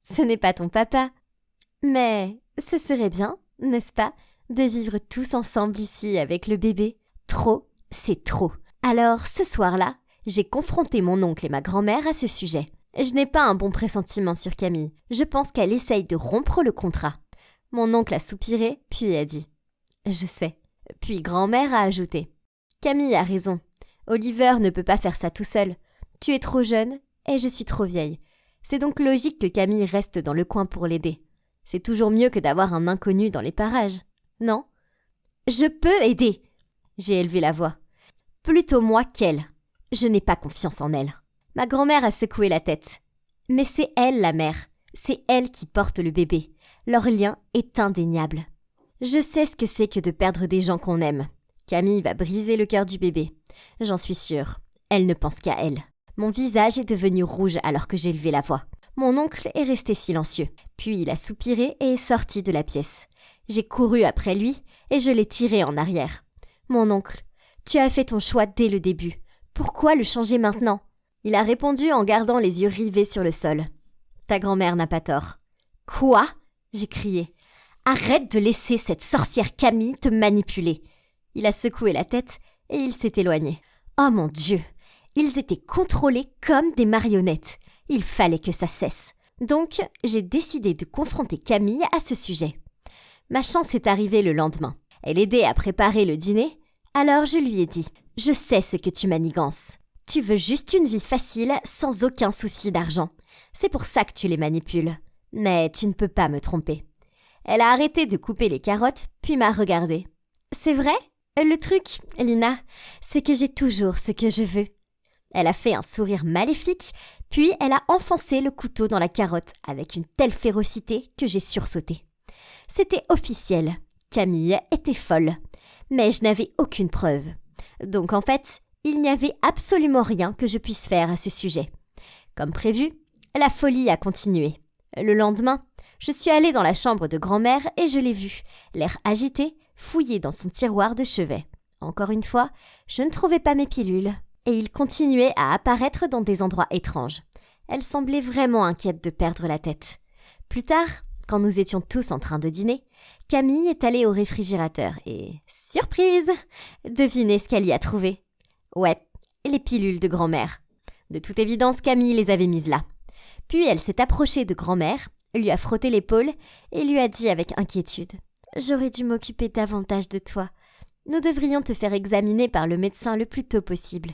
ce n'est pas ton papa. Mais ce serait bien, n'est-ce pas, de vivre tous ensemble ici avec le bébé. Trop, c'est trop. » Alors, ce soir-là, j'ai confronté mon oncle et ma grand-mère à ce sujet. Je n'ai pas un bon pressentiment sur Camille. Je pense qu'elle essaye de rompre le contrat. Mon oncle a soupiré, puis a dit « Je sais ». Puis grand-mère a ajouté « Camille a raison. Oliver ne peut pas faire ça tout seul. Tu es trop jeune et je suis trop vieille. C'est donc logique que Camille reste dans le coin pour l'aider. C'est toujours mieux que d'avoir un inconnu dans les parages, non ? Je peux aider !» J'ai élevé la voix. Plutôt moi qu'elle. Je n'ai pas confiance en elle. Ma grand-mère a secoué la tête. Mais c'est elle la mère. C'est elle qui porte le bébé. Leur lien est indéniable. Je sais ce que c'est que de perdre des gens qu'on aime. Camille va briser le cœur du bébé. J'en suis sûre. Elle ne pense qu'à elle. Mon visage est devenu rouge alors que j'ai élevé la voix. Mon oncle est resté silencieux. Puis il a soupiré et est sorti de la pièce. J'ai couru après lui et je l'ai tiré en arrière. « Mon oncle, tu as fait ton choix dès le début. Pourquoi le changer maintenant ?» Il a répondu en gardant les yeux rivés sur le sol. « Ta grand-mère n'a pas tort. »« Quoi ?» j'ai crié. « Arrête de laisser cette sorcière Camille te manipuler. » Il a secoué la tête et il s'est éloigné. Oh mon Dieu! Ils étaient contrôlés comme des marionnettes. Il fallait que ça cesse. Donc, j'ai décidé de confronter Camille à ce sujet. Ma chance est arrivée le lendemain. Elle aidait à préparer le dîner, alors je lui ai dit « Je sais ce que tu manigances. Tu veux juste une vie facile sans aucun souci d'argent. C'est pour ça que tu les manipules. Mais tu ne peux pas me tromper. » Elle a arrêté de couper les carottes, puis m'a regardée. « C'est vrai ? Le truc, Lina, c'est que j'ai toujours ce que je veux. » Elle a fait un sourire maléfique, puis elle a enfoncé le couteau dans la carotte avec une telle férocité que j'ai sursauté. C'était officiel. Camille était folle. Mais je n'avais aucune preuve. Donc en fait, il n'y avait absolument rien que je puisse faire à ce sujet. Comme prévu, la folie a continué. Le lendemain, je suis allée dans la chambre de grand-mère et je l'ai vue, l'air agité, fouiller dans son tiroir de chevet. Encore une fois, je ne trouvais pas mes pilules. Et il continuait à apparaître dans des endroits étranges. Elle semblait vraiment inquiète de perdre la tête. Plus tard, quand nous étions tous en train de dîner, Camille est allée au réfrigérateur et, surprise, devinez ce qu'elle y a trouvé. Ouais, les pilules de grand-mère. De toute évidence, Camille les avait mises là. Puis elle s'est approchée de grand-mère, lui a frotté l'épaule et lui a dit avec inquiétude « J'aurais dû m'occuper davantage de toi. Nous devrions te faire examiner par le médecin le plus tôt possible.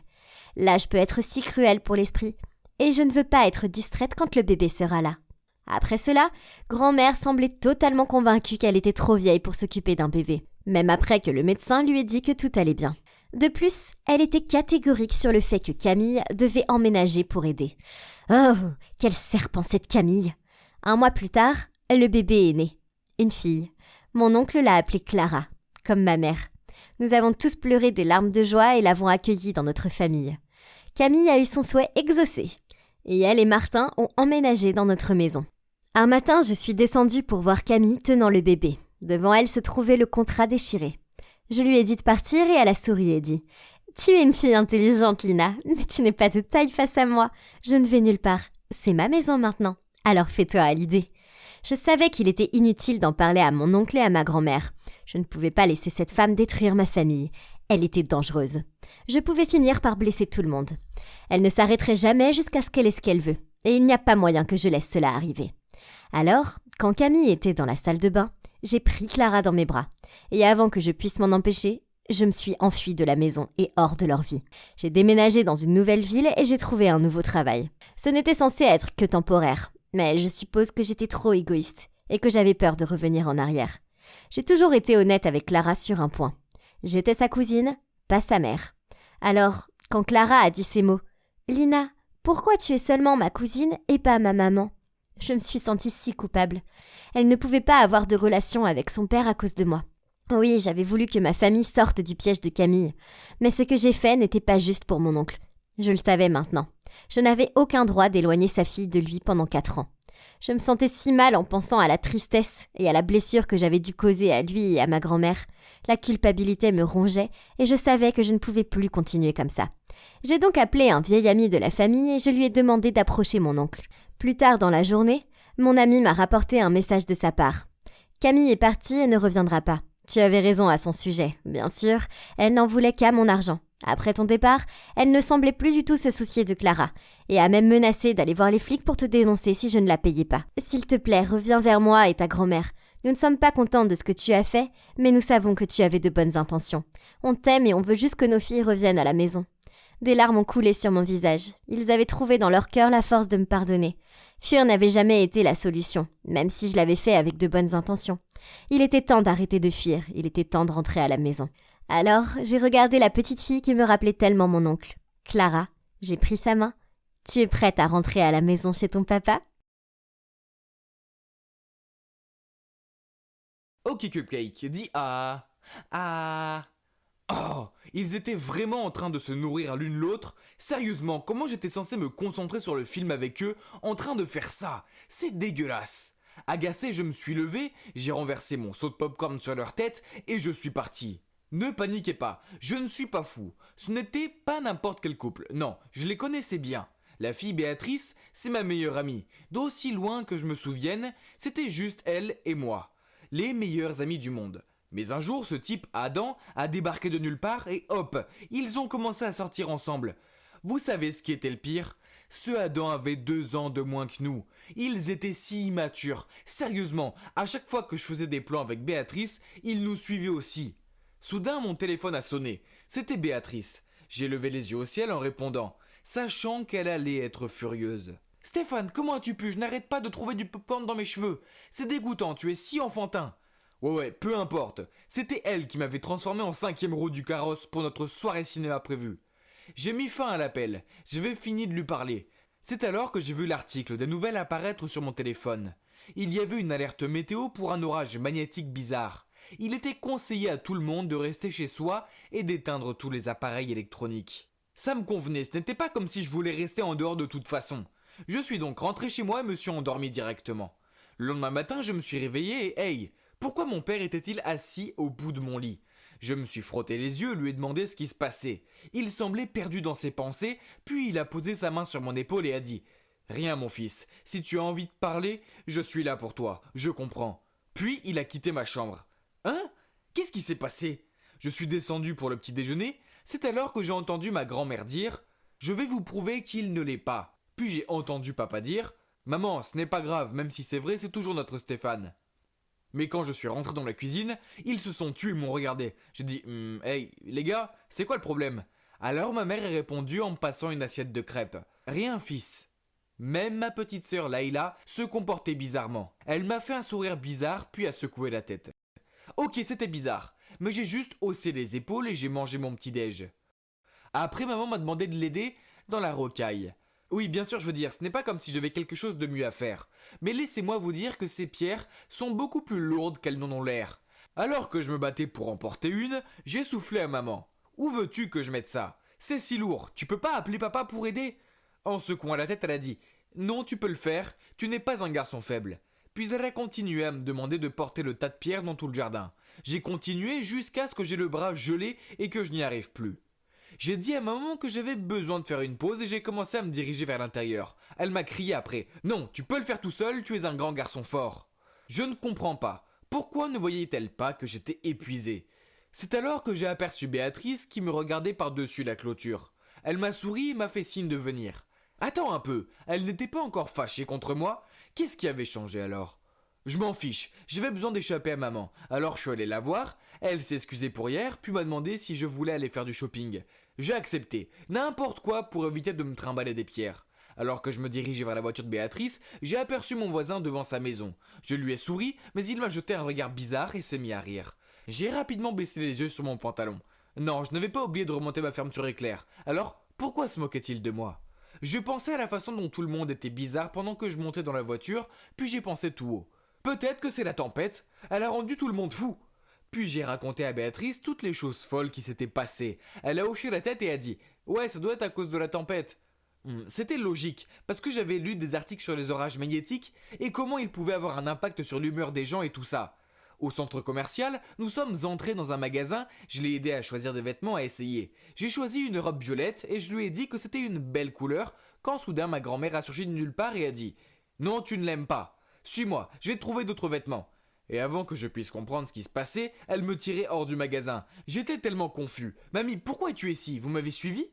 L'âge peut être si cruel pour l'esprit, et je ne veux pas être distraite quand le bébé sera là. » Après cela, grand-mère semblait totalement convaincue qu'elle était trop vieille pour s'occuper d'un bébé, même après que le médecin lui ait dit que tout allait bien. De plus, elle était catégorique sur le fait que Camille devait emménager pour aider. Oh, quel serpent cette Camille! 1 mois plus tard, le bébé est né. Une fille. Mon oncle l'a appelée Clara, comme ma mère. Nous avons tous pleuré des larmes de joie et l'avons accueillie dans notre famille. Camille a eu son souhait exaucé. Et elle et Martin ont emménagé dans notre maison. Un matin, je suis descendue pour voir Camille tenant le bébé. Devant elle se trouvait le contrat déchiré. Je lui ai dit de partir et elle a souri et dit « Tu es une fille intelligente, Lina, mais tu n'es pas de taille face à moi. Je ne vais nulle part. C'est ma maison maintenant. Alors fais-toi à l'idée. » Je savais qu'il était inutile d'en parler à mon oncle et à ma grand-mère. Je ne pouvais pas laisser cette femme détruire ma famille. Elle était dangereuse. Je pouvais finir par blesser tout le monde. Elle ne s'arrêterait jamais jusqu'à ce qu'elle ait ce qu'elle veut. Et il n'y a pas moyen que je laisse cela arriver. Alors, quand Camille était dans la salle de bain, j'ai pris Clara dans mes bras. Et avant que je puisse m'en empêcher, je me suis enfuie de la maison et hors de leur vie. J'ai déménagé dans une nouvelle ville et j'ai trouvé un nouveau travail. Ce n'était censé être que temporaire. Mais je suppose que j'étais trop égoïste et que j'avais peur de revenir en arrière. J'ai toujours été honnête avec Clara sur un point. J'étais sa cousine, pas sa mère. Alors, Quand Clara a dit ces mots, « Lina, pourquoi tu es seulement ma cousine et pas ma maman ?» Je me suis sentie si coupable. Elle ne pouvait pas avoir de relation avec son père à cause de moi. Oui, j'avais voulu que ma famille sorte du piège de Camille. Mais ce que j'ai fait n'était pas juste pour mon oncle. Je le savais maintenant. Je n'avais aucun droit d'éloigner sa fille de lui pendant 4 ans. Je me sentais si mal en pensant à la tristesse et à la blessure que j'avais dû causer à lui et à ma grand-mère. La culpabilité me rongeait et je savais que je ne pouvais plus continuer comme ça. J'ai donc appelé un vieil ami de la famille et je lui ai demandé d'approcher mon oncle. Plus tard dans la journée, mon ami m'a rapporté un message de sa part. « Camille est partie et ne reviendra pas. Tu avais raison à son sujet. Bien sûr, elle n'en voulait qu'à mon argent. Après ton départ, elle ne semblait plus du tout se soucier de Clara et a même menacé d'aller voir les flics pour te dénoncer si je ne la payais pas. S'il te plaît, reviens vers moi et ta grand-mère. Nous ne sommes pas contents de ce que tu as fait, mais nous savons que tu avais de bonnes intentions. On t'aime et on veut juste que nos filles reviennent à la maison. » Des larmes ont coulé sur mon visage. Ils avaient trouvé dans leur cœur la force de me pardonner. Fuir n'avait jamais été la solution, même si je l'avais fait avec de bonnes intentions. Il était temps d'arrêter de fuir, il était temps de rentrer à la maison. Alors, j'ai regardé la petite fille qui me rappelait tellement mon oncle. Clara, j'ai pris sa main. Tu es prête à rentrer à la maison chez ton papa ? Ok Cupcake, dis ah. Ah. Oh, ils étaient vraiment en train de se nourrir l'une l'autre. Sérieusement, comment j'étais censé me concentrer sur le film avec eux en train de faire ça? C'est dégueulasse. Agacé, je me suis levé, j'ai renversé mon seau de popcorn sur leur tête et je suis parti. Ne paniquez pas, je ne suis pas fou. Ce n'était pas n'importe quel couple, non, je les connaissais bien. La fille Béatrice, c'est ma meilleure amie. D'aussi loin que je me souvienne, c'était juste elle et moi. Les meilleurs amis du monde. Mais un jour, ce type, Adam, a débarqué de nulle part et hop, ils ont commencé à sortir ensemble. Vous savez ce qui était le pire ? Ce Adam avait 2 ans de moins que nous. Ils étaient si immatures. Sérieusement, à chaque fois que je faisais des plans avec Béatrice, ils nous suivaient aussi. Soudain, mon téléphone a sonné. C'était Béatrice. J'ai levé les yeux au ciel en répondant, sachant qu'elle allait être furieuse. « Stéphane, comment as-tu pu ? Je n'arrête pas de trouver du popcorn dans mes cheveux. C'est dégoûtant, tu es si enfantin. » Ouais, peu importe. C'était elle qui m'avait transformé en 5e roue du carrosse pour notre soirée cinéma prévue. J'ai mis fin à l'appel. J'avais fini de lui parler. C'est alors que j'ai vu l'article des nouvelles apparaître sur mon téléphone. Il y avait une alerte météo pour un orage magnétique bizarre. Il était conseillé à tout le monde de rester chez soi et d'éteindre tous les appareils électroniques. Ça me convenait, ce n'était pas comme si je voulais rester en dehors de toute façon. Je suis donc rentré chez moi et me suis endormi directement. Le lendemain matin, je me suis réveillé et hey, pourquoi mon père était-il assis au bout de mon lit ? Je me suis frotté les yeux et lui ai demandé ce qui se passait. Il semblait perdu dans ses pensées, puis il a posé sa main sur mon épaule et a dit « Rien mon fils, si tu as envie de parler, je suis là pour toi, je comprends. » Puis il a quitté ma chambre. Hein ? Qu'est-ce qui s'est passé ? Je suis descendu pour le petit déjeuner, c'est alors que j'ai entendu ma grand-mère dire « Je vais vous prouver qu'il ne l'est pas. » Puis j'ai entendu papa dire « Maman, ce n'est pas grave, même si c'est vrai, c'est toujours notre Stéphane. » Mais quand je suis rentré dans la cuisine, ils se sont tués et m'ont regardé. J'ai dit « Hey, les gars, c'est quoi le problème ?» Alors ma mère a répondu en me passant une assiette de crêpes. « Rien, fils. » Même ma petite sœur Laïla se comportait bizarrement. Elle m'a fait un sourire bizarre puis a secoué la tête. Ok, c'était bizarre, mais j'ai juste haussé les épaules et j'ai mangé mon petit-déj. Après, maman m'a demandé de l'aider dans la rocaille. Oui, bien sûr, je veux dire, ce n'est pas comme si j'avais quelque chose de mieux à faire. Mais laissez-moi vous dire que ces pierres sont beaucoup plus lourdes qu'elles n'en ont l'air. Alors que je me battais pour en porter une, j'ai soufflé à maman. « Où veux-tu que je mette ça ? C'est si lourd, tu peux pas appeler papa pour aider ?» En secouant la tête, elle a dit « Non, tu peux le faire, tu n'es pas un garçon faible. » Puis elle a continué à me demander de porter le tas de pierres dans tout le jardin. J'ai continué jusqu'à ce que j'ai le bras gelé et que je n'y arrive plus. J'ai dit à maman que j'avais besoin de faire une pause et j'ai commencé à me diriger vers l'intérieur. Elle m'a crié après « Non, tu peux le faire tout seul, tu es un grand garçon fort. » Je ne comprends pas. Pourquoi ne voyait-elle pas que j'étais épuisé ? C'est alors que j'ai aperçu Béatrice qui me regardait par-dessus la clôture. Elle m'a souri et m'a fait signe de venir. Attends un peu, elle n'était pas encore fâchée contre moi ? Qu'est-ce qui avait changé alors ? Je m'en fiche, j'avais besoin d'échapper à maman. Alors je suis allé la voir, elle s'est excusée pour hier, puis m'a demandé si je voulais aller faire du shopping. J'ai accepté, n'importe quoi pour éviter de me trimballer des pierres. Alors que je me dirigeais vers la voiture de Béatrice, j'ai aperçu mon voisin devant sa maison. Je lui ai souri, mais il m'a jeté un regard bizarre et s'est mis à rire. J'ai rapidement baissé les yeux sur mon pantalon. Non, je n'avais pas oublié de remonter ma fermeture éclair. Alors, Pourquoi se moquait-il de moi? Je pensais à la façon dont tout le monde était bizarre pendant que je montais dans la voiture, puis j'ai pensé tout haut. Peut-être que c'est la tempête, elle a rendu tout le monde fou. Puis j'ai raconté à Béatrice toutes les choses folles qui s'étaient passées. Elle a hoché la tête et a dit « Ouais, ça doit être à cause de la tempête ». C'était logique, parce que j'avais lu des articles sur les orages magnétiques et comment ils pouvaient avoir un impact sur l'humeur des gens et tout ça. Au centre commercial, nous sommes entrés dans un magasin, je l'ai aidé à choisir des vêtements à essayer. J'ai choisi une robe violette et je lui ai dit que c'était une belle couleur, quand soudain ma grand-mère a surgi de nulle part et a dit « Non, tu ne l'aimes pas. Suis-moi, je vais te trouver d'autres vêtements. » Et avant que je puisse comprendre ce qui se passait, elle me tirait hors du magasin. J'étais tellement confus. « Mamie, pourquoi es-tu ici? Vous m'avez suivi ?»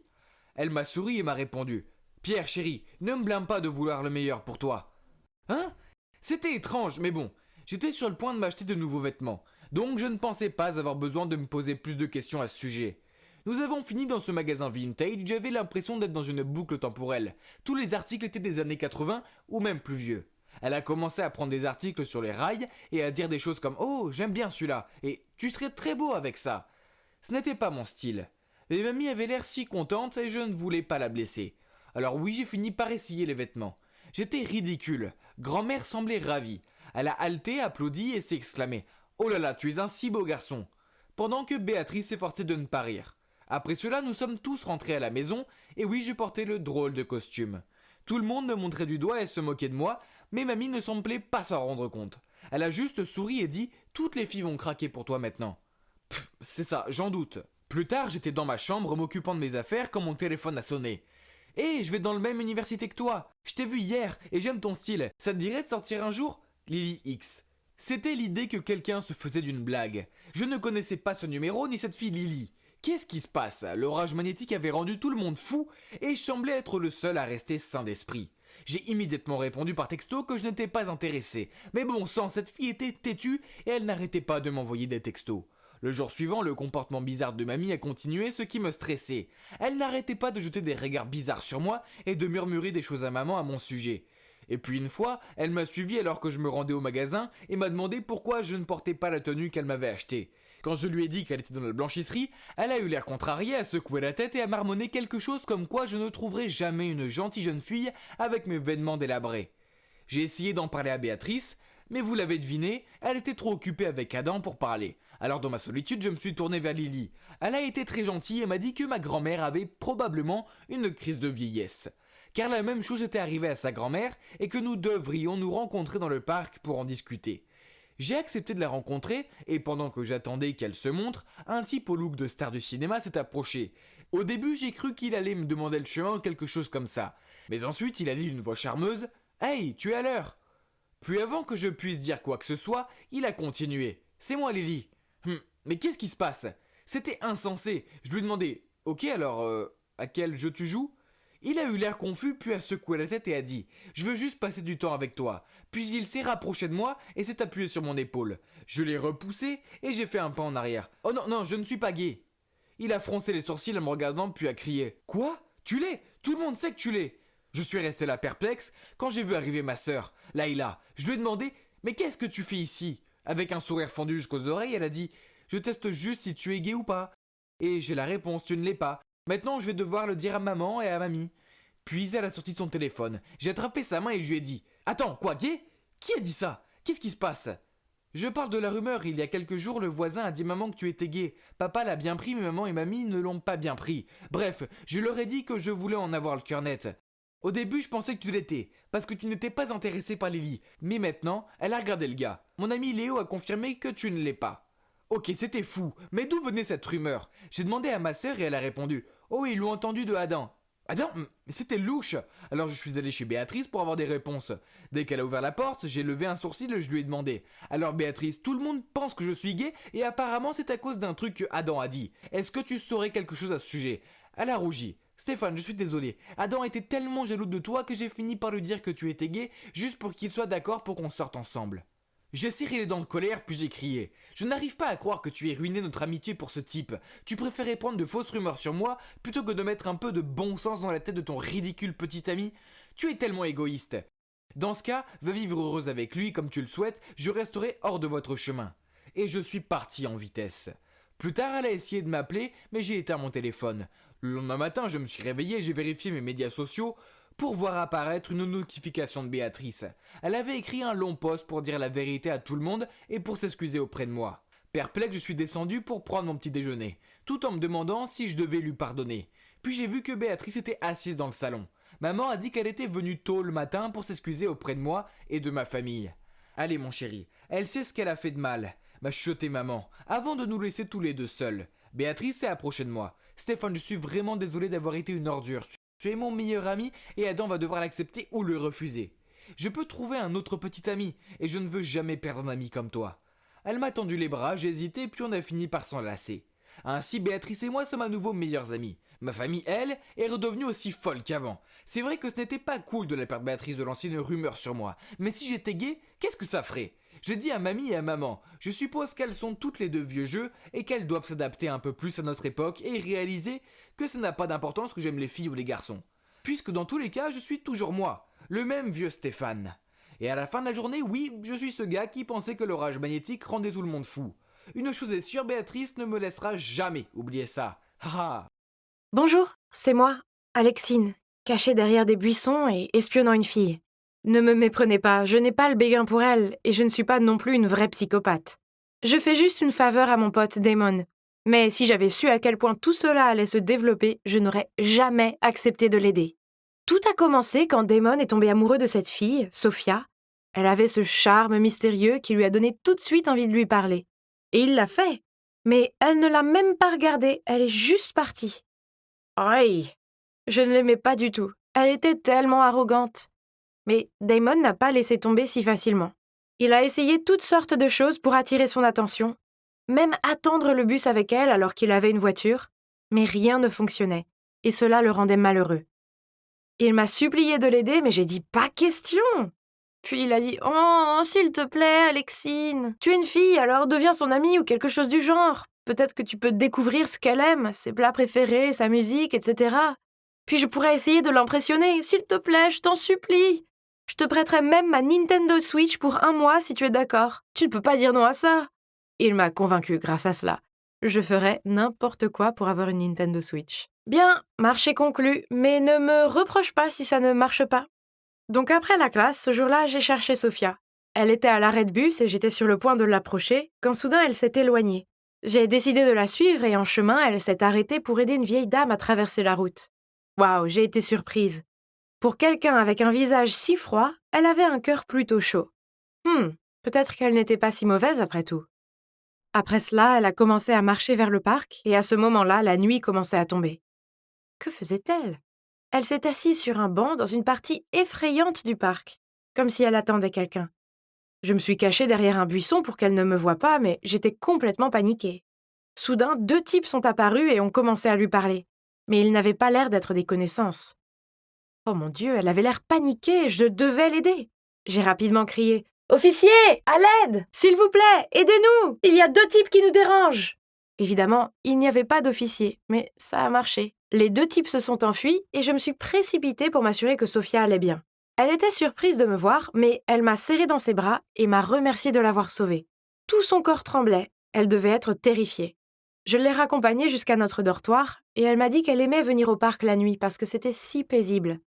Elle m'a souri et m'a répondu « Pierre, chéri, ne me blâme pas de vouloir le meilleur pour toi. » Hein? C'était étrange, mais bon. J'étais sur le point de m'acheter de nouveaux vêtements, donc je ne pensais pas avoir besoin de me poser plus de questions à ce sujet. Nous avons fini dans ce magasin vintage, j'avais l'impression d'être dans une boucle temporelle. Tous les articles étaient des années 80 ou même plus vieux. Elle a commencé à prendre des articles sur les rails et à dire des choses comme « Oh, j'aime bien celui-là » et « Tu serais très beau avec ça ». Ce n'était pas mon style. Mais mamie avait l'air si contente et je ne voulais pas la blesser. Alors oui, j'ai fini par essayer les vêtements. J'étais ridicule. Grand-mère semblait ravie. Elle a haleté, applaudi et s'est exclamée « Oh là là, tu es un si beau garçon !» Pendant que Béatrice s'efforçait de ne pas rire. Après cela, nous sommes tous rentrés à la maison, et oui, je portais le drôle de costume. Tout le monde me montrait du doigt et se moquait de moi, mais mamie ne semblait pas s'en rendre compte. Elle a juste souri et dit « Toutes les filles vont craquer pour toi maintenant. » Pff, c'est ça, j'en doute. Plus tard, j'étais dans ma chambre m'occupant de mes affaires quand mon téléphone a sonné. « Hé, je vais dans la même université que toi. Je t'ai vu hier et j'aime ton style. Ça te dirait de sortir un jour ?» Lily X. C'était l'idée que quelqu'un se faisait d'une blague. Je ne connaissais pas ce numéro ni cette fille Lily. Qu'est-ce qui se passe? L'orage magnétique avait rendu tout le monde fou et je semblais être le seul à rester sain d'esprit. J'ai immédiatement répondu par texto que je n'étais pas intéressé. Mais bon sang, cette fille était têtue et elle n'arrêtait pas de m'envoyer des textos. Le jour suivant, le comportement bizarre de mamie a continué, ce qui me stressait. Elle n'arrêtait pas de jeter des regards bizarres sur moi et de murmurer des choses à maman à mon sujet. Et puis une fois, elle m'a suivi alors que je me rendais au magasin et m'a demandé pourquoi je ne portais pas la tenue qu'elle m'avait achetée. Quand je lui ai dit qu'elle était dans la blanchisserie, elle a eu l'air contrariée, à secouer la tête et à marmonner quelque chose comme quoi je ne trouverais jamais une gentille jeune fille avec mes vêtements délabrés. J'ai essayé d'en parler à Béatrice, mais vous l'avez deviné, elle était trop occupée avec Adam pour parler. Alors dans ma solitude, je me suis tourné vers Lily. Elle a été très gentille et m'a dit que ma grand-mère avait probablement une crise de vieillesse. Car la même chose était arrivée à sa grand-mère et que nous devrions nous rencontrer dans le parc pour en discuter. J'ai accepté de la rencontrer et pendant que j'attendais qu'elle se montre, un type au look de star du cinéma s'est approché. Au début, j'ai cru qu'il allait me demander le chemin ou quelque chose comme ça. Mais ensuite, il a dit d'une voix charmeuse « Hey, tu es à l'heure !» Puis avant que je puisse dire quoi que ce soit, il a continué « C'est moi Lily !» Mais qu'est-ce qui se passe? C'était insensé. Je lui ai demandé « Ok alors, à quel jeu tu joues ?» Il a eu l'air confus puis a secoué la tête et a dit « Je veux juste passer du temps avec toi ». Puis il s'est rapproché de moi et s'est appuyé sur mon épaule. Je l'ai repoussé et j'ai fait un pas en arrière. « Oh non, non, je ne suis pas gay !» Il a froncé les sourcils en me regardant puis a crié « Quoi? Tu l'es? Tout le monde sait que tu l'es !» Je suis resté là perplexe quand j'ai vu arriver ma sœur, Laïla. Je lui ai demandé « Mais qu'est-ce que tu fais ici ?» Avec un sourire fendu jusqu'aux oreilles, elle a dit « Je teste juste si tu es gay ou pas. » Et j'ai la réponse « Tu ne l'es pas. » Maintenant, je vais devoir le dire à maman et à mamie. Puis elle a sorti son téléphone. J'ai attrapé sa main et je lui ai dit « Attends, quoi, gay? Qui a dit ça? Qu'est-ce qui se passe ?» Je parle de la rumeur. Il y a quelques jours, le voisin a dit maman que tu étais gay. Papa l'a bien pris, mais maman et mamie ne l'ont pas bien pris. Bref, je leur ai dit que je voulais en avoir le cœur net. Au début, je pensais que tu l'étais, parce que tu n'étais pas intéressé par Lily. Mais maintenant, elle a regardé le gars. Mon ami Léo a confirmé que tu ne l'es pas. Ok, c'était fou, mais d'où venait cette rumeur? J'ai demandé à ma sœur et elle a répondu « Oh, ils l'ont entendu de Adam. » Adam, mais c'était louche. Alors je suis allé chez Béatrice pour avoir des réponses. Dès qu'elle a ouvert la porte, j'ai levé un sourcil et je lui ai demandé « Alors Béatrice, tout le monde pense que je suis gay et apparemment c'est à cause d'un truc que Adam a dit. Est-ce que tu saurais quelque chose à ce sujet ?» Elle a rougi. « Stéphane, je suis désolé. Adam était tellement jaloux de toi que j'ai fini par lui dire que tu étais gay juste pour qu'il soit d'accord pour qu'on sorte ensemble. » J'ai serré les dents de colère puis j'ai crié « Je n'arrive pas à croire que tu aies ruiné notre amitié pour ce type. Tu préférais prendre de fausses rumeurs sur moi plutôt que de mettre un peu de bon sens dans la tête de ton ridicule petit ami. Tu es tellement égoïste. Dans ce cas, va vivre heureuse avec lui comme tu le souhaites, je resterai hors de votre chemin. » Et je suis parti en vitesse. Plus tard, elle a essayé de m'appeler, mais j'ai éteint mon téléphone. Le lendemain matin, je me suis réveillé et j'ai vérifié mes médias sociaux pour voir apparaître une notification de Béatrice. Elle avait écrit un long post pour dire la vérité à tout le monde et pour s'excuser auprès de moi. Perplexe, je suis descendu pour prendre mon petit déjeuner, tout en me demandant si je devais lui pardonner. Puis j'ai vu que Béatrice était assise dans le salon. Maman a dit qu'elle était venue tôt le matin pour s'excuser auprès de moi et de ma famille. Allez mon chéri, elle sait ce qu'elle a fait de mal, m'a chuchoté maman, avant de nous laisser tous les deux seuls. Béatrice s'est approchée de moi. Stéphane, je suis vraiment désolé d'avoir été une ordure. Tu es mon meilleur ami et Adam va devoir l'accepter ou le refuser. Je peux trouver un autre petit ami et je ne veux jamais perdre un ami comme toi. Elle m'a tendu les bras, j'ai hésité puis on a fini par s'enlacer. Ainsi Béatrice et moi sommes à nouveau meilleurs amis. Ma famille, elle, est redevenue aussi folle qu'avant. C'est vrai que ce n'était pas cool de la part de Béatrice de lancer une rumeur sur moi. Mais si j'étais gay, qu'est-ce que ça ferait? J'ai dit à mamie et à maman. Je suppose qu'elles sont toutes les deux vieux jeux et qu'elles doivent s'adapter un peu plus à notre époque et réaliser que ça n'a pas d'importance que j'aime les filles ou les garçons. Puisque dans tous les cas, je suis toujours moi, le même vieux Stéphane. Et à la fin de la journée, oui, je suis ce gars qui pensait que l'orage magnétique rendait tout le monde fou. Une chose est sûre, Béatrice ne me laissera jamais oublier ça. Haha. Bonjour, c'est moi, Alexine, cachée derrière des buissons et espionnant une fille. Ne me méprenez pas, je n'ai pas le béguin pour elle et je ne suis pas non plus une vraie psychopathe. Je fais juste une faveur à mon pote Damon. Mais si j'avais su à quel point tout cela allait se développer, je n'aurais jamais accepté de l'aider. Tout a commencé quand Damon est tombé amoureux de cette fille, Sophia. Elle avait ce charme mystérieux qui lui a donné tout de suite envie de lui parler. Et il l'a fait. Mais elle ne l'a même pas regardé, elle est juste partie. Aïe, je ne l'aimais pas du tout. Elle était tellement arrogante. Mais Damon n'a pas laissé tomber si facilement. Il a essayé toutes sortes de choses pour attirer son attention, même attendre le bus avec elle alors qu'il avait une voiture, mais rien ne fonctionnait, et cela le rendait malheureux. Il m'a supplié de l'aider, mais j'ai dit « pas question !» Puis il a dit « Oh, s'il te plaît, Alexine, tu es une fille, alors deviens son amie ou quelque chose du genre. Peut-être que tu peux découvrir ce qu'elle aime, ses plats préférés, sa musique, etc. Puis je pourrais essayer de l'impressionner. S'il te plaît, je t'en supplie. Je te prêterai même ma Nintendo Switch pour 1 mois si tu es d'accord. Tu ne peux pas dire non à ça. » Il m'a convaincu grâce à cela. Je ferais n'importe quoi pour avoir une Nintendo Switch. Bien, marché conclu, mais ne me reproche pas si ça ne marche pas. Donc après la classe, ce jour-là, j'ai cherché Sophia. Elle était à l'arrêt de bus et j'étais sur le point de l'approcher, quand soudain elle s'est éloignée. J'ai décidé de la suivre et en chemin, elle s'est arrêtée pour aider une vieille dame à traverser la route. Waouh, j'ai été surprise. Pour quelqu'un avec un visage si froid, elle avait un cœur plutôt chaud. Peut-être qu'elle n'était pas si mauvaise après tout. Après cela, elle a commencé à marcher vers le parc et à ce moment-là, la nuit commençait à tomber. Que faisait-elle? Elle s'est assise sur un banc dans une partie effrayante du parc, comme si elle attendait quelqu'un. Je me suis cachée derrière un buisson pour qu'elle ne me voie pas, mais j'étais complètement paniquée. Soudain, 2 types sont apparus et ont commencé à lui parler. Mais ils n'avaient pas l'air d'être des connaissances. Oh mon Dieu, elle avait l'air paniquée, je devais l'aider. J'ai rapidement crié « Officier, à l'aide! S'il vous plaît, aidez-nous! Il y a 2 types qui nous dérangent !» Évidemment, il n'y avait pas d'officier, mais ça a marché. Les 2 types se sont enfuis et je me suis précipitée pour m'assurer que Sophia allait bien. Elle était surprise de me voir, mais elle m'a serrée dans ses bras et m'a remercié de l'avoir sauvée. Tout son corps tremblait, elle devait être terrifiée. Je l'ai raccompagnée jusqu'à notre dortoir et elle m'a dit qu'elle aimait venir au parc la nuit parce que c'était si paisible.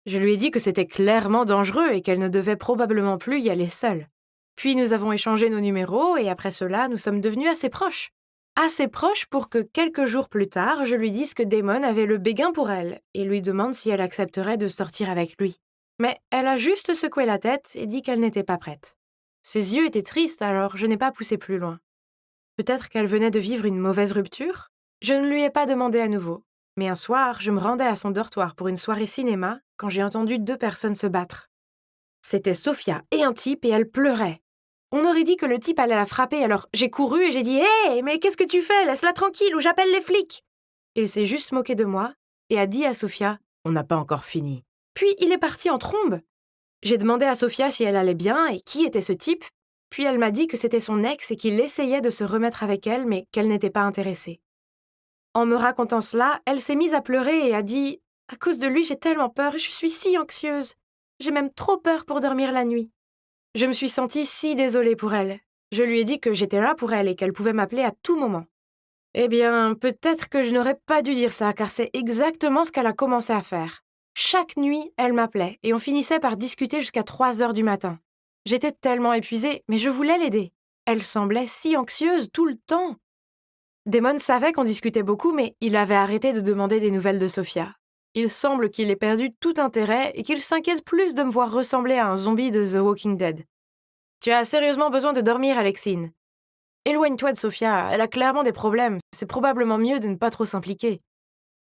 Je lui ai dit que c'était clairement dangereux et qu'elle ne devait probablement plus y aller seule. Puis nous avons échangé nos numéros et après cela, nous sommes devenus assez proches. Assez proches pour que quelques jours plus tard, je lui dise que Damon avait le béguin pour elle et lui demande si elle accepterait de sortir avec lui. Mais elle a juste secoué la tête et dit qu'elle n'était pas prête. Ses yeux étaient tristes, alors je n'ai pas poussé plus loin. Peut-être qu'elle venait de vivre une mauvaise rupture? Je ne lui ai pas demandé à nouveau. Mais un soir, je me rendais à son dortoir pour une soirée cinéma quand j'ai entendu 2 personnes se battre. C'était Sophia et un type et elle pleurait. On aurait dit que le type allait la frapper, alors j'ai couru et j'ai dit « Hé, mais qu'est-ce que tu fais? Laisse-la tranquille ou j'appelle les flics !» Il s'est juste moqué de moi et a dit à Sophia « On n'a pas encore fini ». Puis il est parti en trombe. J'ai demandé à Sophia si elle allait bien et qui était ce type, puis elle m'a dit que c'était son ex et qu'il essayait de se remettre avec elle, mais qu'elle n'était pas intéressée. En me racontant cela, elle s'est mise à pleurer et a dit « À cause de lui, j'ai tellement peur et je suis si anxieuse. J'ai même trop peur pour dormir la nuit. » Je me suis sentie si désolée pour elle. Je lui ai dit que j'étais là pour elle et qu'elle pouvait m'appeler à tout moment. Eh bien, peut-être que je n'aurais pas dû dire ça, car c'est exactement ce qu'elle a commencé à faire. Chaque nuit, elle m'appelait, et on finissait par discuter jusqu'à 3 heures du matin. J'étais tellement épuisée, mais je voulais l'aider. Elle semblait si anxieuse tout le temps. Damon savait qu'on discutait beaucoup, mais il avait arrêté de demander des nouvelles de Sophia. Il semble qu'il ait perdu tout intérêt et qu'il s'inquiète plus de me voir ressembler à un zombie de The Walking Dead. Tu as sérieusement besoin de dormir, Alexine. Éloigne-toi de Sophia, elle a clairement des problèmes. C'est probablement mieux de ne pas trop s'impliquer.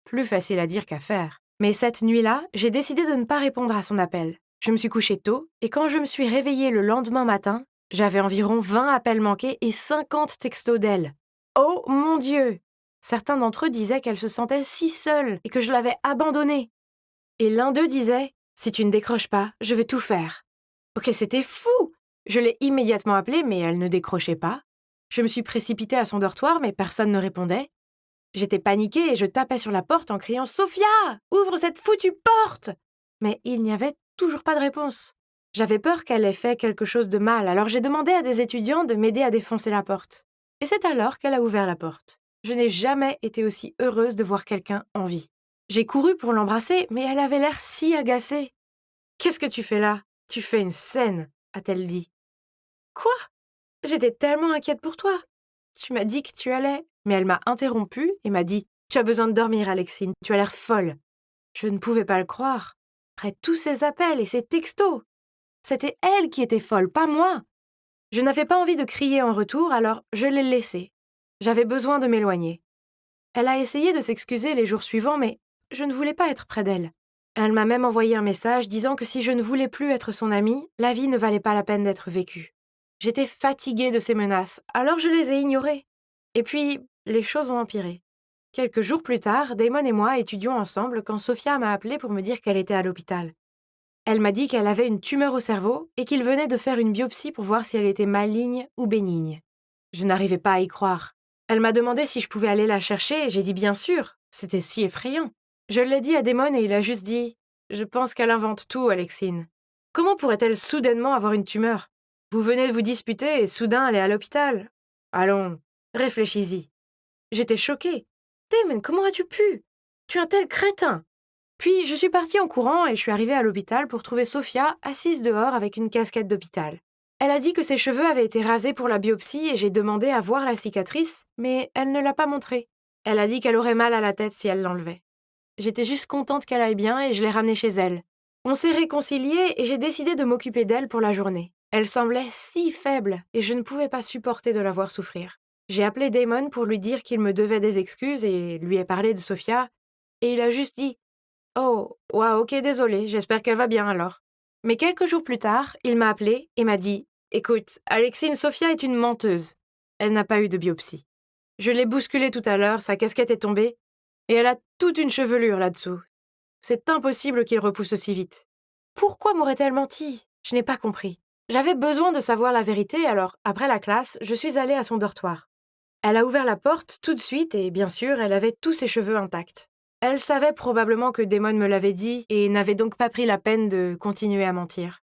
Plus facile à dire qu'à faire. Mais cette nuit-là, j'ai décidé de ne pas répondre à son appel. Je me suis couchée tôt, et quand je me suis réveillée le lendemain matin, j'avais environ 20 appels manqués et 50 textos d'elle. Oh mon Dieu! Certains d'entre eux disaient qu'elle se sentait si seule et que je l'avais abandonnée. Et l'un d'eux disait « Si tu ne décroches pas, je vais tout faire. » Ok, c'était fou! Je l'ai immédiatement appelée, mais elle ne décrochait pas. Je me suis précipitée à son dortoir, mais personne ne répondait. J'étais paniquée et je tapais sur la porte en criant « Sophia! Ouvre cette foutue porte !» Mais il n'y avait toujours pas de réponse. J'avais peur qu'elle ait fait quelque chose de mal, alors j'ai demandé à des étudiants de m'aider à défoncer la porte. Et c'est alors qu'elle a ouvert la porte. Je n'ai jamais été aussi heureuse de voir quelqu'un en vie. J'ai couru pour l'embrasser, mais elle avait l'air si agacée. « Qu'est-ce que tu fais là? Tu fais une scène, » a-t-elle dit. « Quoi? J'étais tellement inquiète pour toi. Tu m'as dit que tu allais. » Mais elle m'a interrompue et m'a dit « Tu as besoin de dormir, Alexine, tu as l'air folle. » Je ne pouvais pas le croire. Après tous ces appels et ces textos, c'était elle qui était folle, pas moi. Je n'avais pas envie de crier en retour, alors je l'ai laissée. J'avais besoin de m'éloigner. Elle a essayé de s'excuser les jours suivants, mais je ne voulais pas être près d'elle. Elle m'a même envoyé un message disant que si je ne voulais plus être son amie, la vie ne valait pas la peine d'être vécue. J'étais fatiguée de ces menaces, alors je les ai ignorées. Et puis, les choses ont empiré. Quelques jours plus tard, Damon et moi étudions ensemble quand Sophia m'a appelée pour me dire qu'elle était à l'hôpital. Elle m'a dit qu'elle avait une tumeur au cerveau et qu'il venait de faire une biopsie pour voir si elle était maligne ou bénigne. Je n'arrivais pas à y croire. Elle m'a demandé si je pouvais aller la chercher et j'ai dit bien sûr. C'était si effrayant. Je l'ai dit à Damon et il a juste dit « Je pense qu'elle invente tout, Alexine. Comment pourrait-elle soudainement avoir une tumeur? Vous venez de vous disputer et soudain elle est à l'hôpital. Allons, réfléchis-y. » J'étais choquée. « Damon, comment as-tu pu? Tu es un tel crétin !» Puis je suis partie en courant et je suis arrivée à l'hôpital pour trouver Sophia assise dehors avec une casquette d'hôpital. Elle a dit que ses cheveux avaient été rasés pour la biopsie et j'ai demandé à voir la cicatrice, mais elle ne l'a pas montrée. Elle a dit qu'elle aurait mal à la tête si elle l'enlevait. J'étais juste contente qu'elle aille bien et je l'ai ramenée chez elle. On s'est réconciliés et j'ai décidé de m'occuper d'elle pour la journée. Elle semblait si faible et je ne pouvais pas supporter de la voir souffrir. J'ai appelé Damon pour lui dire qu'il me devait des excuses et lui ai parlé de Sophia, et il a juste dit « Oh, wow, ok, désolé, j'espère qu'elle va bien alors. » Mais quelques jours plus tard, il m'a appelé et m'a dit « Écoute, Alexine, Sophia est une menteuse. Elle n'a pas eu de biopsie. Je l'ai bousculée tout à l'heure, sa casquette est tombée, et elle a toute une chevelure là-dessous. C'est impossible qu'il repousse aussi vite. Pourquoi m'aurait-elle menti? Je n'ai pas compris. J'avais besoin de savoir la vérité, alors, après la classe, je suis allée à son dortoir. Elle a ouvert la porte tout de suite et, bien sûr, elle avait tous ses cheveux intacts. Elle savait probablement que Damon me l'avait dit et n'avait donc pas pris la peine de continuer à mentir.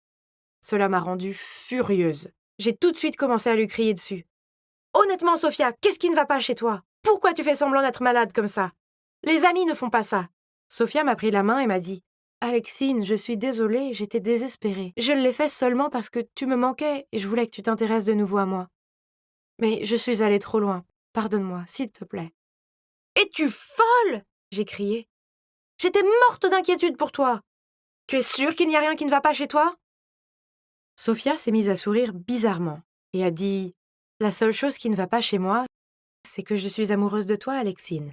Cela m'a rendue furieuse. J'ai tout de suite commencé à lui crier dessus. « Honnêtement, Sophia, qu'est-ce qui ne va pas chez toi? Pourquoi tu fais semblant d'être malade comme ça? Les amis ne font pas ça. » Sophia m'a pris la main et m'a dit « Alexine, je suis désolée, j'étais désespérée. Je l'ai fait seulement parce que tu me manquais et je voulais que tu t'intéresses de nouveau à moi. Mais je suis allée trop loin. Pardonne-moi, s'il te plaît. »« Es-tu folle ?» j'ai crié. « J'étais morte d'inquiétude pour toi. Tu es sûre qu'il n'y a rien qui ne va pas chez toi ?» Sophia s'est mise à sourire bizarrement et a dit « La seule chose qui ne va pas chez moi, c'est que je suis amoureuse de toi, Alexine. »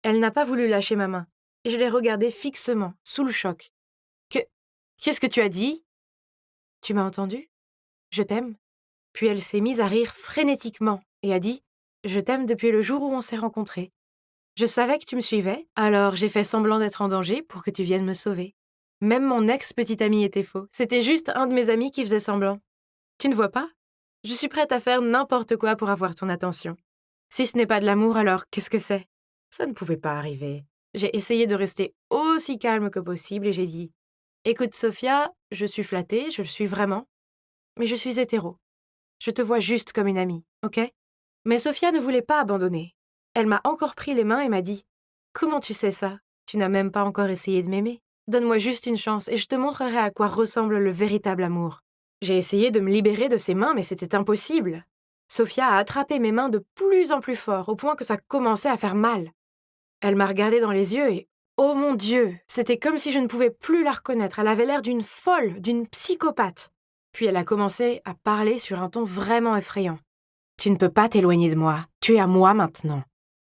Elle n'a pas voulu lâcher ma main et je l'ai regardée fixement, sous le choc. « Qu'est-ce que tu as dit ?»« Tu m'as entendu? Je t'aime. » Puis elle s'est mise à rire frénétiquement et a dit « Je t'aime depuis le jour où on s'est rencontrés. Je savais que tu me suivais, alors j'ai fait semblant d'être en danger pour que tu viennes me sauver. Même mon ex-petit ami était faux. C'était juste un de mes amis qui faisait semblant. Tu ne vois pas? Je suis prête à faire n'importe quoi pour avoir ton attention. Si ce n'est pas de l'amour, alors qu'est-ce que c'est? Ça ne pouvait pas arriver. » J'ai essayé de rester aussi calme que possible et j'ai dit « Écoute, Sophia, je suis flattée, je le suis vraiment, mais je suis hétéro. Je te vois juste comme une amie, ok? » Mais Sophia ne voulait pas abandonner. Elle m'a encore pris les mains et m'a dit « Comment tu sais ça? Tu n'as même pas encore essayé de m'aimer. Donne-moi juste une chance et je te montrerai à quoi ressemble le véritable amour. » J'ai essayé de me libérer de ses mains, mais c'était impossible. Sophia a attrapé mes mains de plus en plus fort, au point que ça commençait à faire mal. Elle m'a regardé dans les yeux et, oh mon Dieu, c'était comme si je ne pouvais plus la reconnaître. Elle avait l'air d'une folle, d'une psychopathe. Puis elle a commencé à parler sur un ton vraiment effrayant. « Tu ne peux pas t'éloigner de moi, tu es à moi maintenant. »